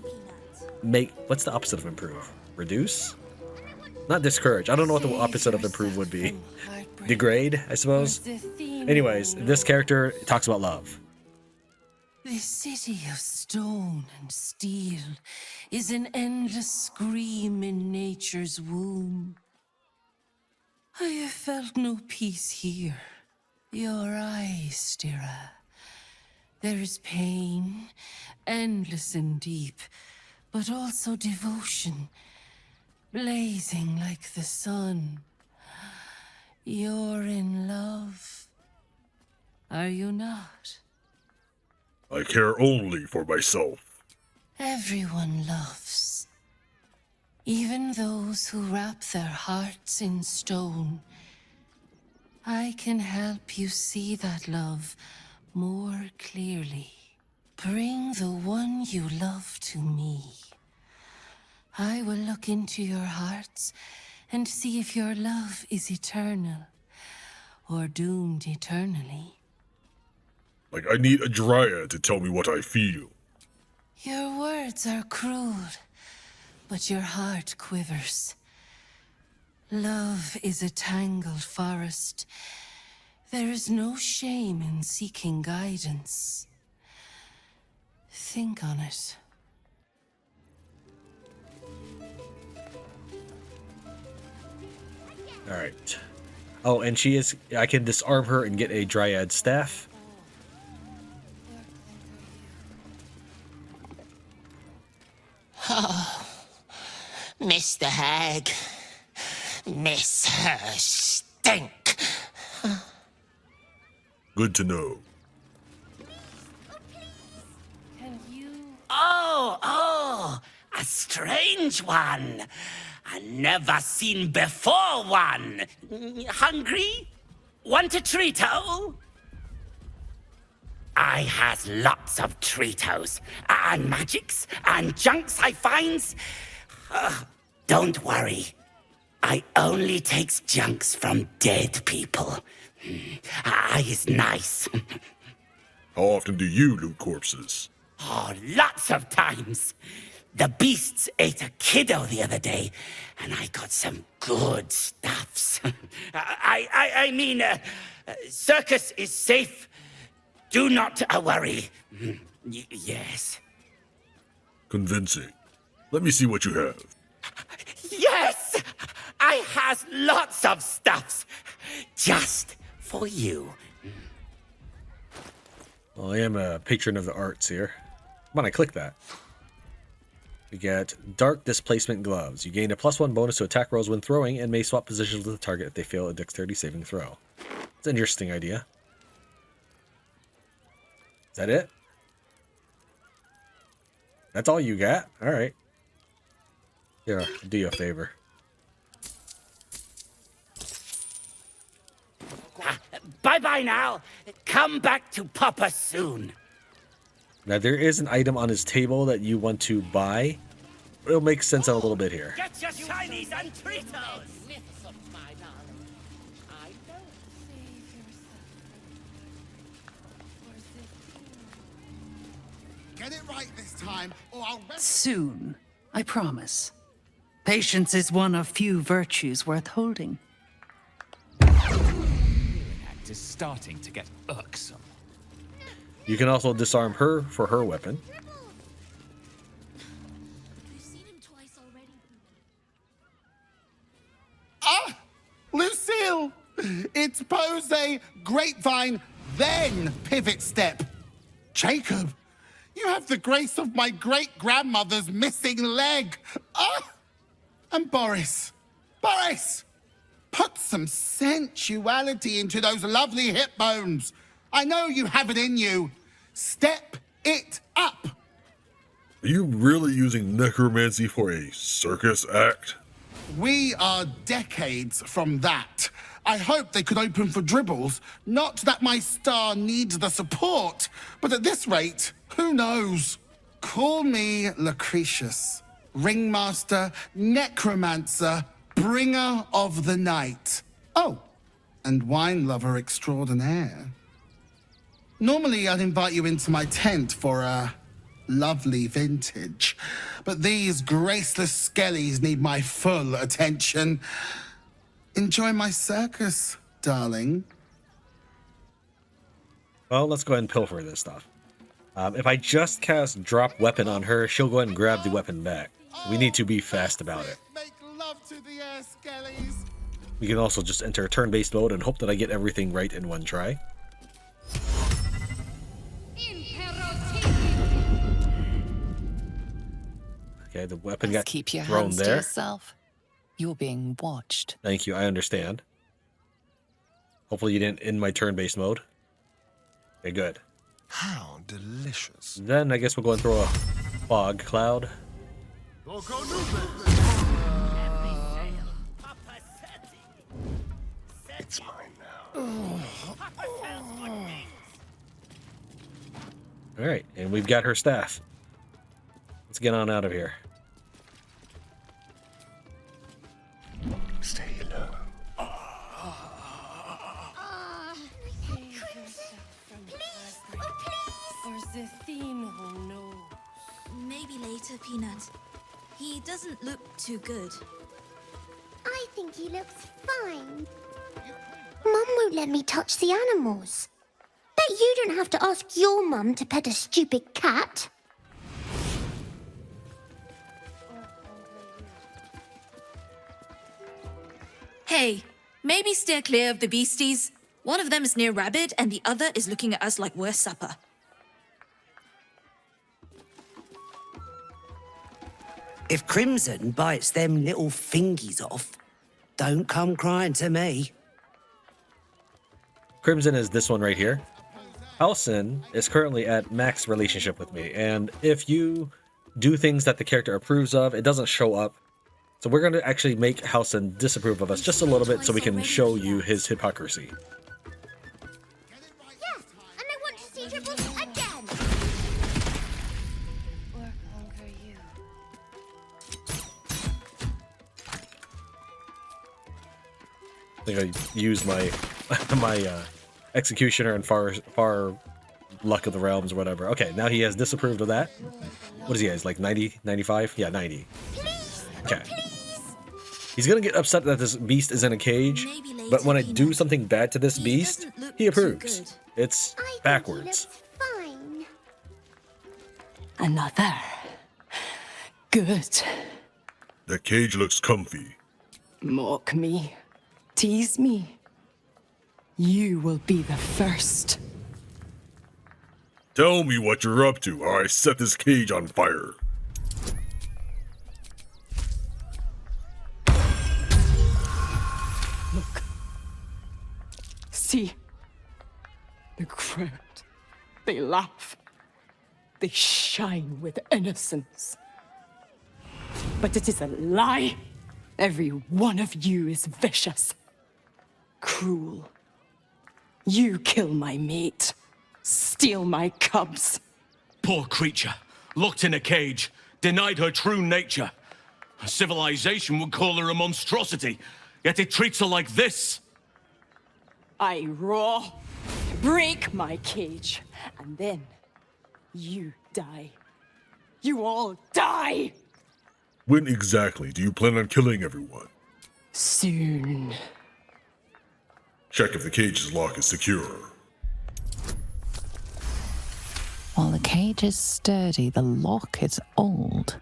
make, what's the opposite of improve? Reduce? Not discourage. I don't know what the opposite of improve would be. Degrade, I suppose. Anyways, this character talks about love. This city of stone and steel is an endless scream in nature's womb. I have felt no peace here. Your eyes, Stira. There is pain, endless and deep, but also devotion, blazing like the sun. You're in love. Are you not? I care only for myself. Everyone loves. Even those who wrap their hearts in stone. I can help you see that love more clearly. Bring the one you love to me. I will look into your hearts and see if your love is eternal or doomed eternally. Like I need a dryad to tell me what I feel. Your words are cruel, but your heart quivers. Love is a tangled forest. There is no shame in seeking guidance. Think on it. Alright. Oh, and I can disarm her and get a dryad staff. Oh, Mr. Hag. Miss her stink. Good to know. Oh, a strange one. I never seen before one. Hungry? Want a treato? I has lots of treatos and magics and junks I finds. Don't worry. I only takes junks from dead people. I is nice. How often do you loot corpses? Oh, lots of times. The beasts ate a kiddo the other day, and I got some good stuffs. I mean, circus is safe. Do not worry. Yes. Convincing. Let me see what you have. Yes! I has lots of stuffs. Just for you. Well, I am a patron of the arts here. Come on, I click that. We get Dark Displacement Gloves. You gain a +1 bonus to attack rolls when throwing and may swap positions with the target if they fail a dexterity saving throw. It's an interesting idea. Is that it? That's all you got? Alright. Here, I'll do you a favor. Bye-bye now. Come back to Papa soon. Now, there is an item on his table that you want to buy. It'll make sense in a little bit here. Get your shinies and treatos. Get it right this time, or I'll... Soon, I promise. Patience is one of few virtues worth holding. is starting to get irksome. You can also disarm her for her weapon. Ah! Lucille! It's pose, grapevine, then pivot step. Jacob, you have the grace of my great-grandmother's missing leg. Ah! And Boris, put some sensuality into those lovely hip bones. I know you have it in you. Step it up. Are you really using necromancy for a circus act? We are decades from that. I hope they could open for Dribbles. Not that my star needs the support, but at this rate, who knows? Call me Lucretius, ringmaster, necromancer, bringer of the night. Oh, and wine lover extraordinaire. Normally, I'd invite you into my tent for a lovely vintage, but these graceless skellies need my full attention. Enjoy my circus, darling. Well, let's go ahead and pilfer this stuff. If I just cast drop weapon on her, she'll go ahead and grab the weapon back. We need to be fast about it. Make love to the air, skellies. We can also just enter turn-based mode and hope that I get everything right in one try. Okay, the weapon got Keep your thrown hands to there. yourself. You're being watched. Thank you, I understand. Hopefully you didn't end my turn-based mode. Okay, good. How delicious. Then I guess we'll go and throw a fog cloud. It's mine now. Alright, and we've got her staff. Let's get on out of here. Stay low. Maybe later, Peanut. He doesn't look too good. I think he looks fine. Mum won't let me touch the animals. Bet you don't have to ask your mum to pet a stupid cat. Hey, maybe steer clear of the beasties. One of them is near Rabbit, and the other is looking at us like we're supper. If Crimson bites them little fingies off, don't come crying to me. Crimson is this one right here. Halcyon is currently at max relationship with me, and if you do things that the character approves of, it doesn't show up. So we're going to actually make Halcyon disapprove of us just a little bit so we can show you his hypocrisy. Yes, and I want to see Dribbles again. Or conquer you. I think I used my my executioner and far luck of the realms or whatever. Okay, now he has disapproved of that. What is he guys like 90, 95? Yeah, 90. Okay. He's gonna get upset that this beast is in a cage, but when I do something bad to this beast, he approves. It's backwards. Fine. Another. Good. The cage looks comfy. Mock me. Tease me. You will be the first. Tell me what you're up to, or I set this cage on fire. Look. See. The crowd. They laugh. They shine with innocence. But it is a lie. Every one of you is vicious. Cruel. You kill my mate. Steal my cubs. Poor creature, locked in a cage, denied her true nature. Civilization would call her a monstrosity, yet it treats her like this. I roar, break my cage, and then you die. You all die! When exactly do you plan on killing everyone? Soon. Check if the cage's lock is secure. While the cage is sturdy, the lock is old.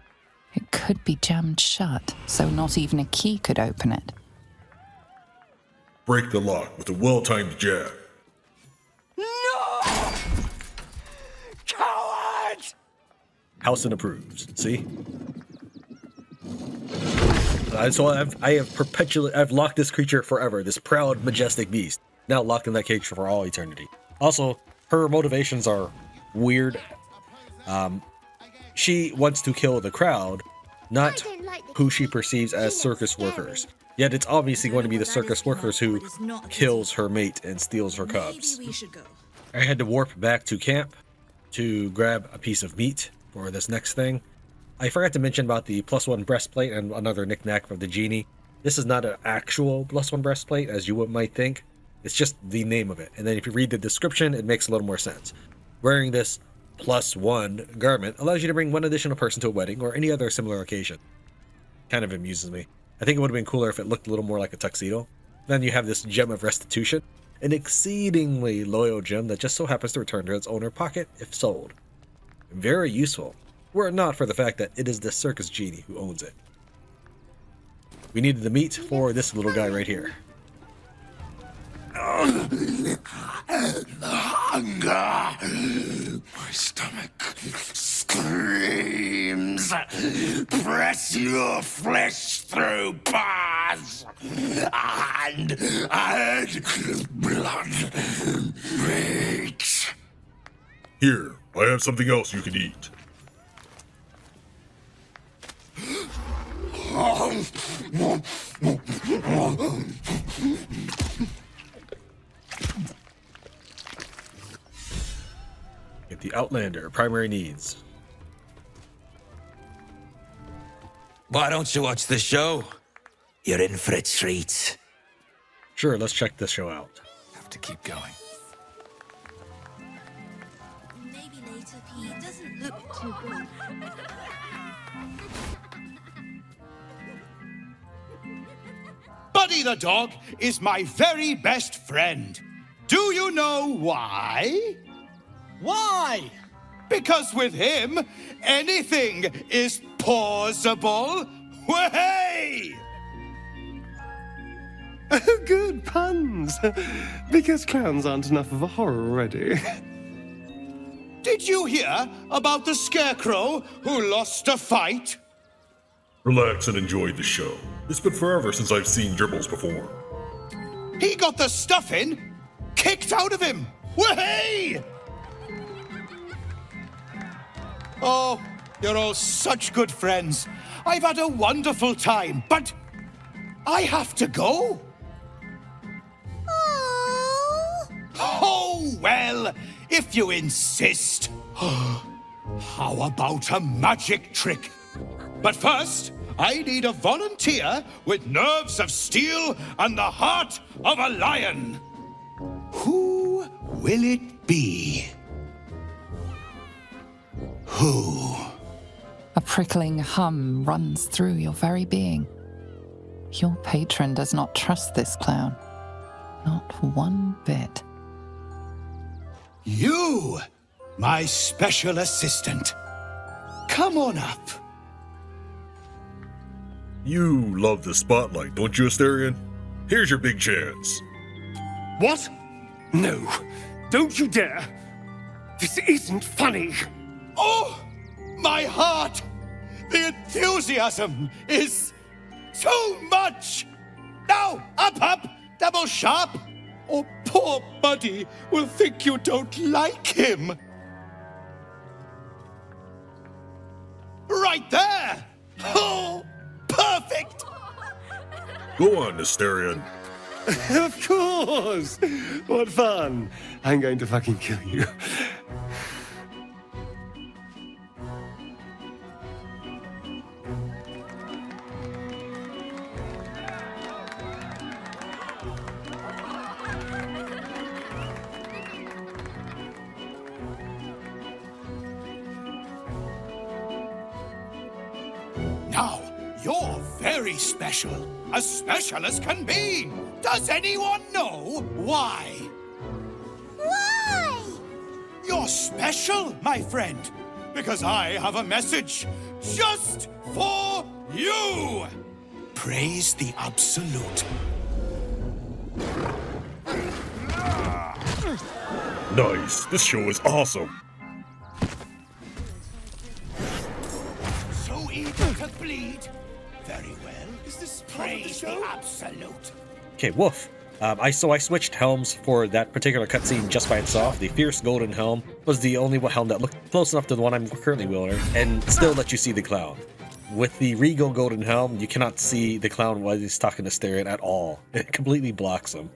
It could be jammed shut, so not even a key could open it. Break the lock with a well-timed jab. No! Coward! Housen approves. See? So I've locked this creature forever. This proud, majestic beast. Now locked in that cage for all eternity. Also, her motivations are weird. She wants to kill the crowd, not who she perceives as circus workers. Yet it's obviously going to be the circus workers who kills her mate and steals her cubs. I had to warp back to camp to grab a piece of meat for this next thing. I forgot to mention about the +1 breastplate and another knickknack for the genie. This is not an actual +1 breastplate, as you might think. It's just the name of it. And then if you read the description, it makes a little more sense. Wearing this +1 garment allows you to bring one additional person to a wedding or any other similar occasion. Kind of amuses me. I think it would have been cooler if it looked a little more like a tuxedo. Then you have this gem of restitution, an exceedingly loyal gem that just so happens to return to its owner pocket if sold. Very useful, were it not for the fact that it is the circus genie who owns it. We needed the meat for this little guy right here. The hunger. My stomach screams. Press your flesh through bars. And blood breaks. Here, I have something else you can eat. Get the Outlander, primary needs. Why don't you watch the show? You're in for a treat. Sure, let's check this show out. Have to keep going. Maybe later, Pete. Doesn't look too good. Buddy the dog is my very best friend. Do you know why? Why? Because with him, anything is possible. Way! Good puns. Because clowns aren't enough of a horror already. Did you hear about the scarecrow who lost a fight? Relax and enjoy the show. It's been forever since I've seen Dribbles perform. He got the stuffing kicked out of him. Way! Oh, you're all such good friends. I've had a wonderful time, but I have to go. Oh, well, if you insist. How about a magic trick? But first, I need a volunteer with nerves of steel and the heart of a lion. Who will it be? Who? A prickling hum runs through your very being. Your patron does not trust this clown. Not one bit. You, my special assistant. Come on up. You love the spotlight, don't you, Asterion? Here's your big chance. What? No, don't you dare. This isn't funny. Oh, my heart! The enthusiasm is too much! Now, up, double sharp, or poor Buddy will think you don't like him. Right there! Oh, perfect! Go on, Asterion. Of course! What fun! I'm going to fucking kill you. Now, you're very special. as special as can be. Does anyone know why? Why? You're special, my friend, because I have a message just for you. Praise the Absolute. Nice. This show is awesome. So eager to bleed. Very well. Is this praise the Absolute? Okay, woof. I switched helms for that particular cutscene just by itself. The Fierce Golden Helm was the only helm that looked close enough to the one I'm currently wielding, and still let you see the clown. With the Regal Golden Helm, you cannot see the clown while he's talking to Styrian at all. It completely blocks him.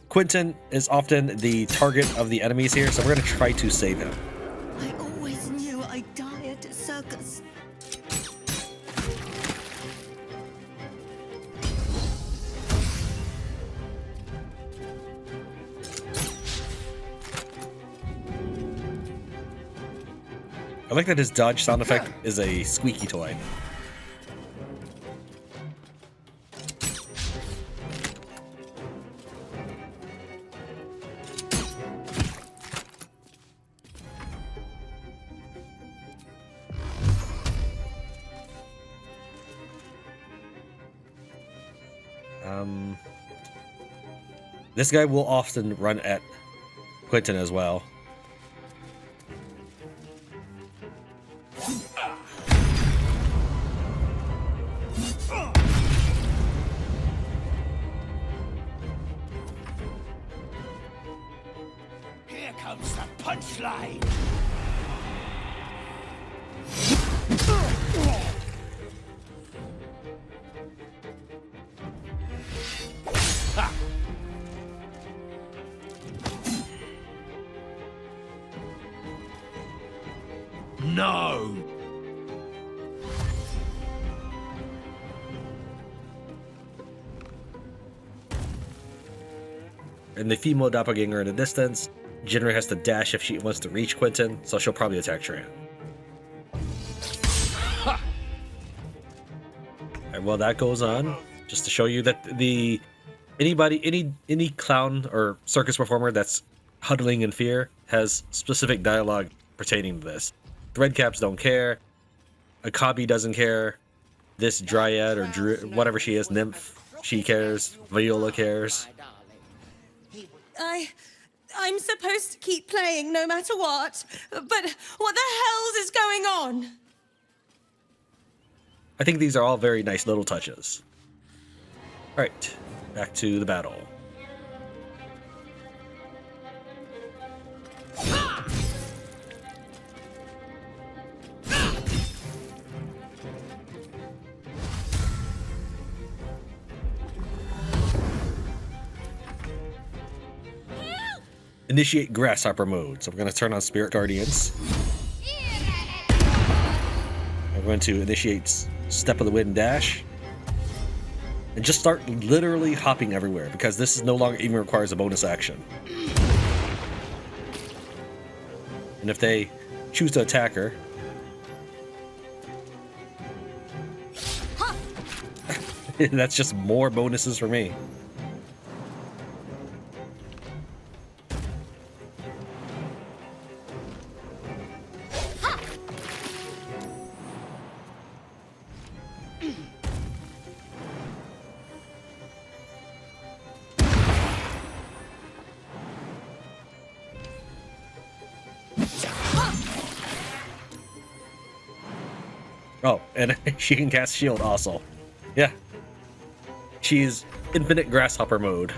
Quentin is often the target of the enemies here, so we're going to try to save him. I always knew I'd die at a circus. I like that his dodge sound effect is a squeaky toy. This guy will often run at Quentin as well. Here comes the punchline. Ha! No! And the female doppelganger in the distance, Jinra has to dash if she wants to reach Quentin, so she'll probably attack Tran. Alright, well that goes on, just to show you that any clown or circus performer that's huddling in fear has specific dialogue pertaining to this. Threadcaps don't care, Akabi doesn't care, this Dryad or whatever she is, Nymph, she cares, Viola cares. I'm supposed to keep playing no matter what, but what the hell's is going on? I think these are all very nice little touches. Alright, back to the battle. Initiate Grasshopper mode. So we're going to turn on Spirit Guardians. I'm going to initiate Step of the Wind Dash. And just start literally hopping everywhere, because this is no longer even requires a bonus action. And if they choose to attack her, that's just more bonuses for me. Oh, and she can cast shield also. Yeah. She's infinite grasshopper mode.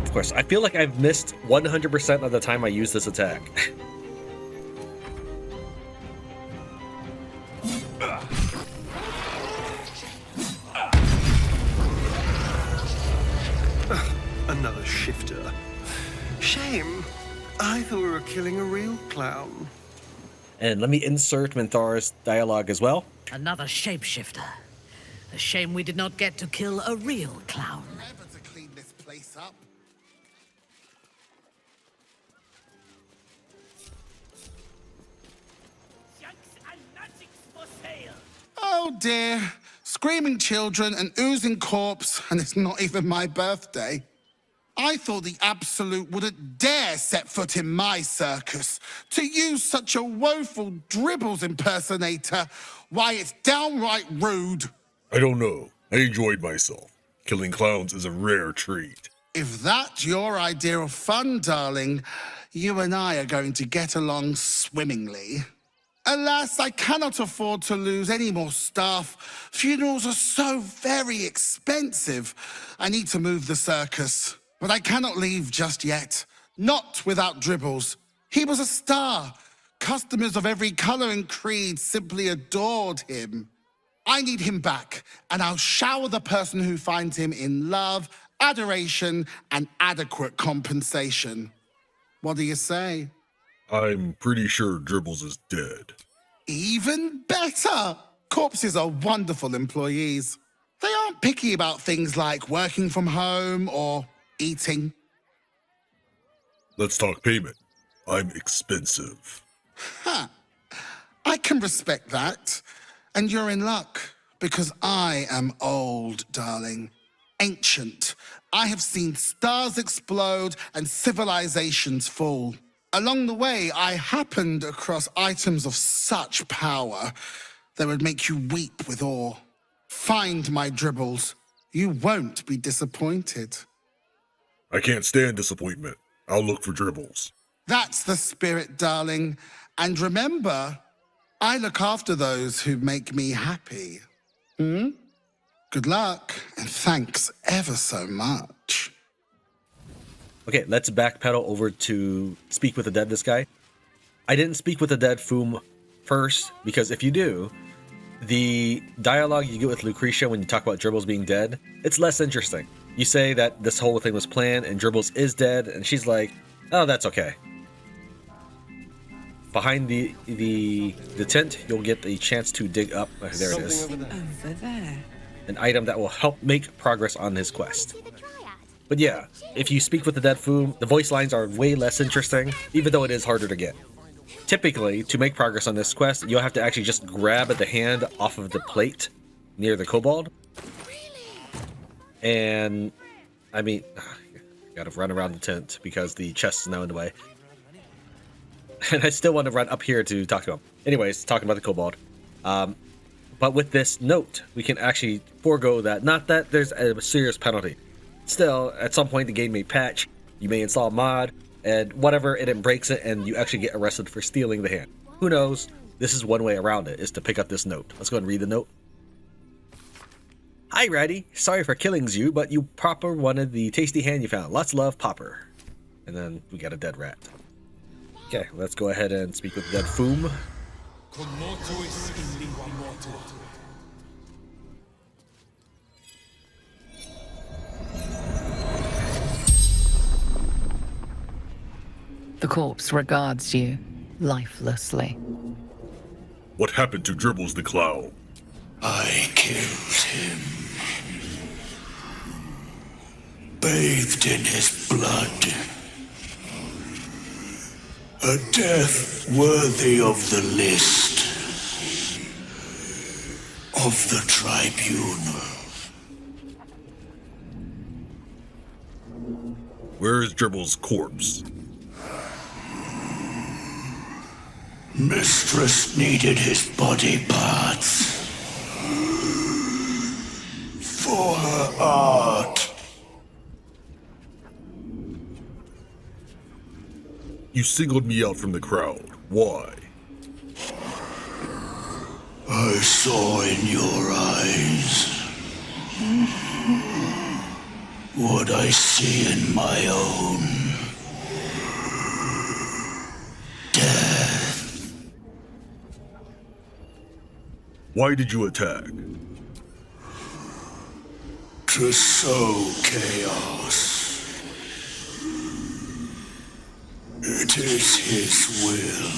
Of course, I feel like I've missed 100% of the time I use this attack. Another shifter. Shame. I thought we were killing a real clown. And let me insert Minthar's dialogue as well. Another shapeshifter. A shame we did not get to kill a real clown. Never to clean this place up. Oh dear. Screaming children, an oozing corpse, and it's not even my birthday. I thought the Absolute wouldn't dare set foot in my circus. To use such a woeful Dribbles impersonator, why, it's downright rude. I don't know. I enjoyed myself. Killing clowns is a rare treat. If that's your idea of fun, darling, you and I are going to get along swimmingly. Alas, I cannot afford to lose any more staff. Funerals are so very expensive. I need to move the circus. But I cannot leave just yet. Not without Dribbles. He was a star. Customers of every color and creed simply adored him. I need him back, and I'll shower the person who finds him in love, adoration, and adequate compensation. What do you say? I'm pretty sure Dribbles is dead. Even better! Corpses are wonderful employees. They aren't picky about things like working from home or eating. Let's talk payment. I'm expensive. Ha! I can respect that. And you're in luck, because I am old, darling. Ancient. I have seen stars explode and civilizations fall. Along the way, I happened across items of such power that would make you weep with awe. Find my Dribbles. You won't be disappointed. I can't stand disappointment. I'll look for Dribbles. That's the spirit, darling. And remember, I look after those who make me happy. Good luck, and thanks ever so much. Okay, let's backpedal over to speak with the dead, this guy. I didn't speak with the dead Foom first, because if you do, the dialogue you get with Lucretia when you talk about Dribbles being dead, it's less interesting. You say that this whole thing was planned and Dribbles is dead, and she's like, oh, that's okay. Behind the tent, you'll get a chance to dig up, there it is, Over there. an item that will help make progress on his quest. But yeah, if you speak with the dead Foom, the voice lines are way less interesting, even though it is harder to get. Typically, to make progress on this quest, you'll have to actually just grab the hand off of the plate near the kobold. And, I mean, you gotta run around the tent because the chest is now in the way. And I still want to run up here to talk to him. Anyways, talking about the kobold. But with this note, we can actually forego that. Not that there's a serious penalty. Still, at some point the game may patch, you may install a mod, and whatever, it breaks it, and you actually get arrested for stealing the hand. Who knows? This is one way around it, is to pick up this note. Let's go ahead and read the note. Hi, Ratty. Sorry for killing you, but you proper wanted the tasty hand you found. Lots of love, Popper. And then we got a dead rat. Okay, let's go ahead and speak with the dead Foom. The corpse regards you lifelessly. What happened to Dribbles the clown? I killed him. Bathed in his blood. A death worthy of the list. Of the tribunal. Where is Dribbles' corpse? Mistress needed his body parts. For her art. You singled me out from the crowd. Why? I saw in your eyes what I see in my own. Death. Why did you attack? To sow chaos. It is his will.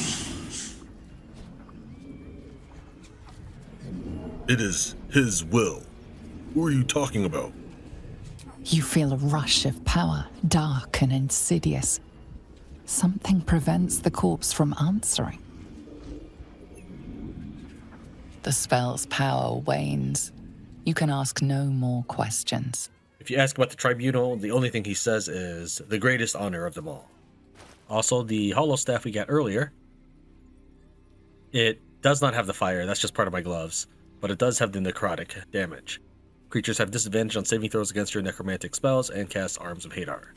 It is his will. Who are you talking about? You feel a rush of power, dark and insidious. Something prevents the corpse from answering. The spell's power wanes. You can ask no more questions. If you ask about the tribunal, the only thing he says is the greatest honor of them all. Also, the hollow staff we got earlier, it does not have the fire, that's just part of my gloves, but it does have the necrotic damage. Creatures have disadvantage on saving throws against your necromantic spells and cast Arms of Hadar.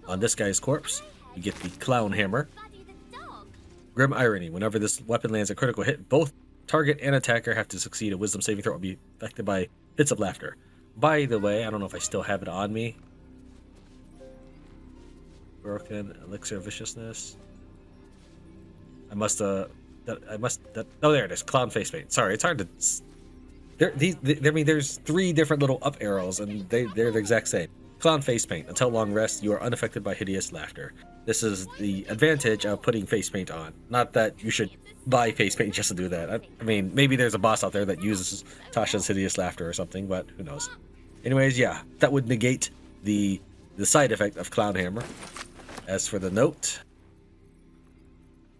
On this guy's corpse, you get the clown hammer. Grim Irony, whenever this weapon lands a critical hit, both target and attacker have to succeed. A wisdom saving throw will be affected by fits of laughter. By the way, I don't know if I still have it on me. Broken elixir of viciousness. Oh, there it is. Clown face paint. Sorry, it's hard to. There's 3 different little up arrows, and they're the exact same. Clown face paint. Until long rest, you are unaffected by hideous laughter. This is the advantage of putting face paint on. Not that you should buy face paint just to do that. I mean, maybe there's a boss out there that uses Tasha's hideous laughter or something, but who knows. Anyways, yeah, that would negate the side effect of Clown Hammer. As for the note,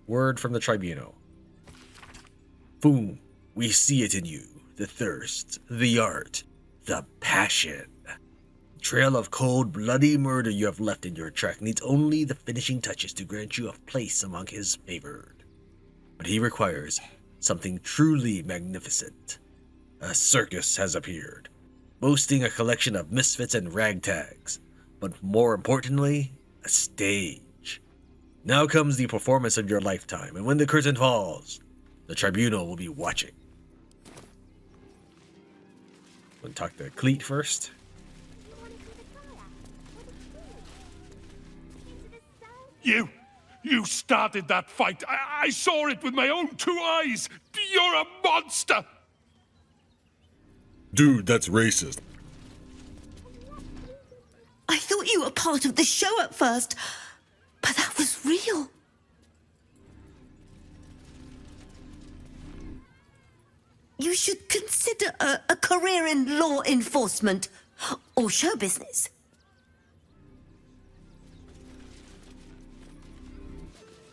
word from the tribunal. Boom, we see it in you. The thirst, the art, the passion. Trail of cold, bloody murder you have left in your track needs only the finishing touches to grant you a place among his favored. But he requires something truly magnificent. A circus has appeared, boasting a collection of misfits and ragtags, but more importantly, a stage. Now comes the performance of your lifetime, and when the curtain falls, the tribunal will be watching. We'll talk to Cleet first. You started that fight. I saw it with my own 2 eyes. You're a monster. Dude, that's racist. I thought you were part of the show at first, but that was real. You should consider a career in law enforcement or show business.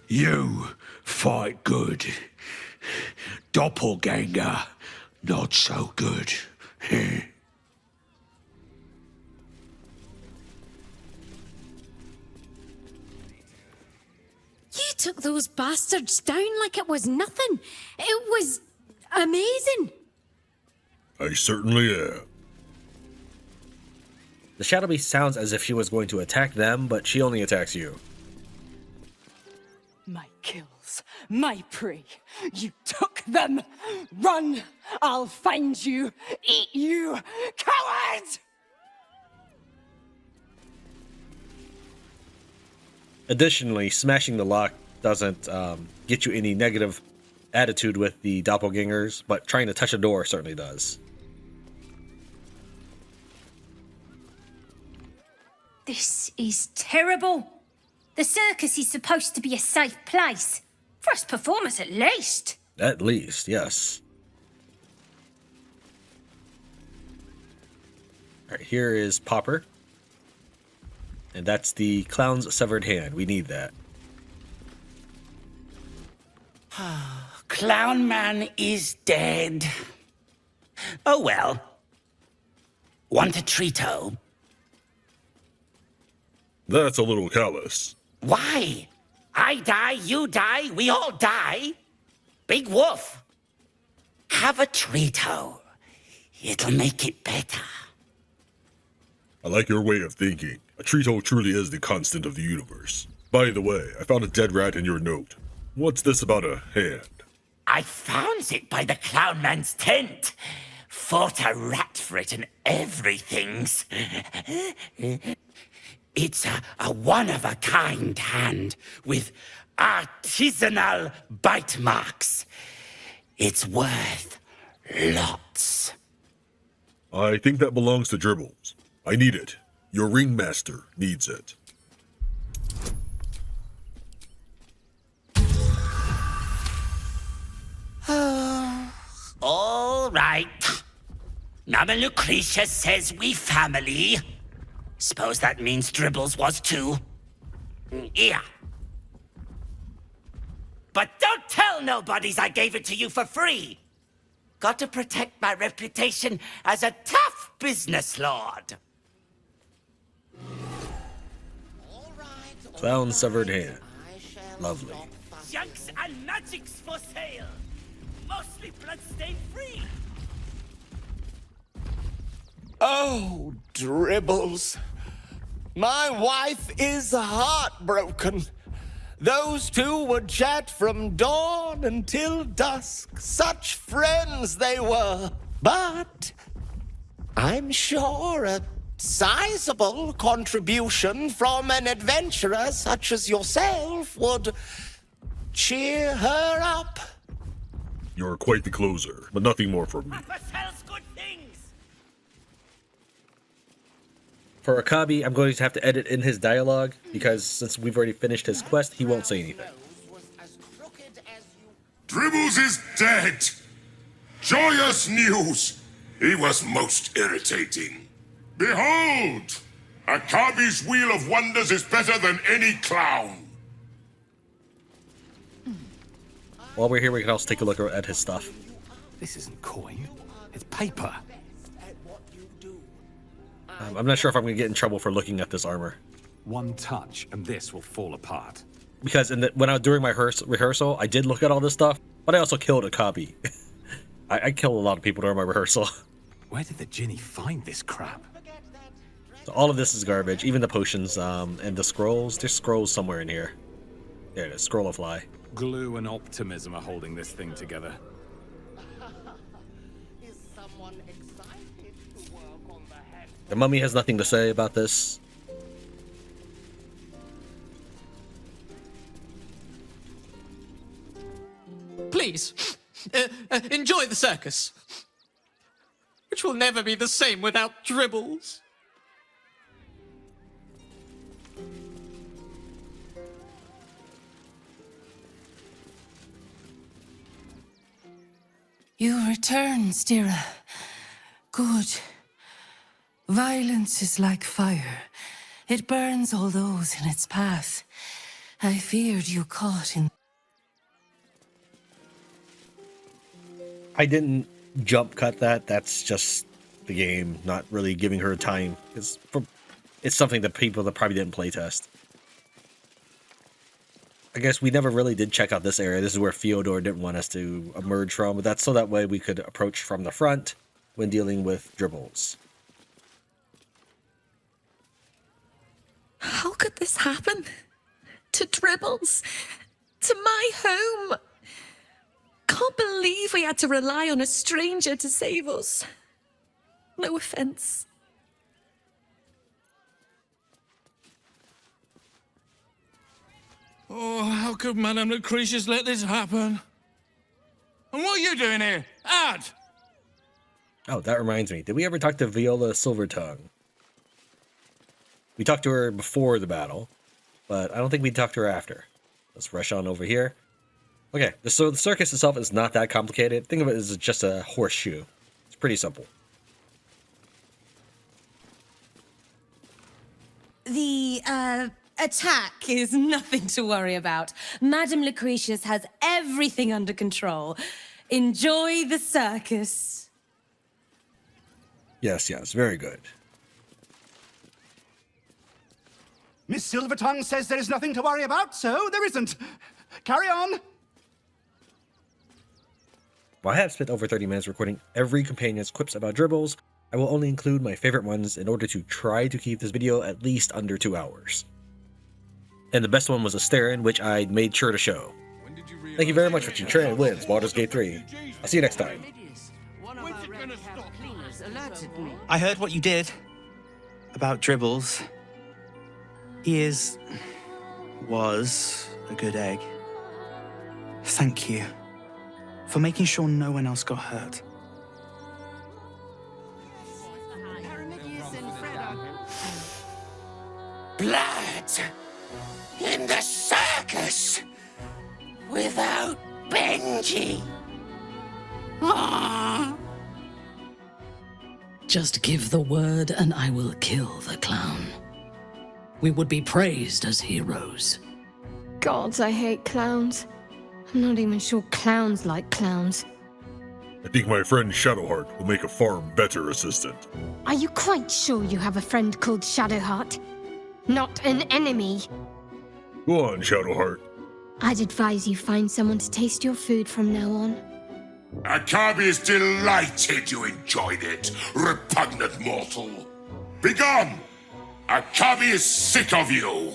You fight good. Doppelganger, not so good. You took those bastards down like it was nothing. It was amazing. I certainly am. The Shadow Beast sounds as if she was going to attack them, but she only attacks you. My kills, my prey. You took them. Run! I'll find you. Eat you, coward! Additionally, smashing the lock doesn't get you any negative attitude with the doppelgangers, but trying to touch a door certainly does. This is terrible. The circus is supposed to be a safe place. First performance at least. At least, yes. All right, here is Popper. And that's the clown's severed hand. We need that. Clown Man is dead. Oh well. Want a treato? That's a little callous. Why? I die, you die, we all die. Big Wolf. Have a treato. It'll make it better. I like your way of thinking. A treato truly is the constant of the universe. By the way, I found a dead rat in your note. What's this about a hand? I found it by the Clown Man's tent. Fought a rat for it and everything's. It's a one-of-a-kind hand with artisanal bite marks. It's worth lots. I think that belongs to Dribbles. I need it. Your ringmaster needs it. All right. Mama Lucretia says we family. Suppose that means Dribbles was too. Yeah. But don't tell nobodies I gave it to you for free. Got to protect my reputation as a tough business lord. Found severed hand. Lovely. Junks and magics for sale. Mostly bloodstain free. Oh, Dribbles. My wife is heartbroken. Those two would chat from dawn until dusk. Such friends they were. But I'm sure a sizable contribution from an adventurer such as yourself would cheer her up. You're quite the closer, but nothing more from me. For Akabi, I'm going to have to edit in his dialogue, because since we've already finished his quest, he won't say anything. Dribbles is dead! Joyous news! He was most irritating. Behold! Akabi's Wheel of Wonders is better than any clown! While we're here, we can also take a look at his stuff. This isn't coin. It's paper. I'm not sure if I'm going to get in trouble for looking at this armor. One touch, and this will fall apart. Because during my rehearsal, I did look at all this stuff, but I also killed Akabi. I killed a lot of people during my rehearsal. Where did the Ginny find this crap? So all of this is garbage, even the potions and the scrolls. There's scrolls somewhere in here. There it is, Scroll of Fly. Glue and optimism are holding this thing together. The mummy has nothing to say about this. Please, enjoy the circus, which will never be the same without Dribbles. You return, Stira. Good. Violence is like fire. It burns all those in its path. I feared you caught in... I didn't jump cut that. That's just the game, not really giving her time. It's something that people that probably didn't playtest. I guess we never really did check out this area. This is where Fyodor didn't want us to emerge from, but that's so that way we could approach from the front when dealing with Dribbles. How could this happen? To Dribbles? To my home? Can't believe we had to rely on a stranger to save us. No offense. Oh, how could Madame Lucretius let this happen? And what are you doing here? Ad! Oh, that reminds me. Did we ever talk to Viola Silvertongue? We talked to her before the battle, but I don't think we talked to her after. Let's rush on over here. Okay, so the circus itself is not that complicated. Think of it as just a horseshoe. It's pretty simple. The, attack is nothing to worry about. Madame Lucretius has everything under control. Enjoy the circus. Yes, very good. Miss Silvertongue says there is nothing to worry about, so there isn't. Carry on. While I have spent over 30 minutes recording every companion's quips about Dribbles, I will only include my favorite ones in order to try to keep this video at least under 2 hours. And the best one was a stare-in, which I made sure to show. Thank you very much for watching. Tran wins Baldur's Gate 3. I'll see you next time. I heard what you did about Dribbles. He was a good egg. Thank you for making sure no one else got hurt. Blood in the circus without Benji. Aww. Just give the word and I will kill the clown. We would be praised as heroes. Gods, I hate clowns. I'm not even sure clowns like clowns. I think my friend Shadowheart will make a far better assistant. Are you quite sure you have a friend called Shadowheart? Not an enemy? Go on, Shadowheart. I'd advise you find someone to taste your food from now on. Akabi is delighted you enjoyed it, repugnant mortal. Begone! Akabi is sick of you!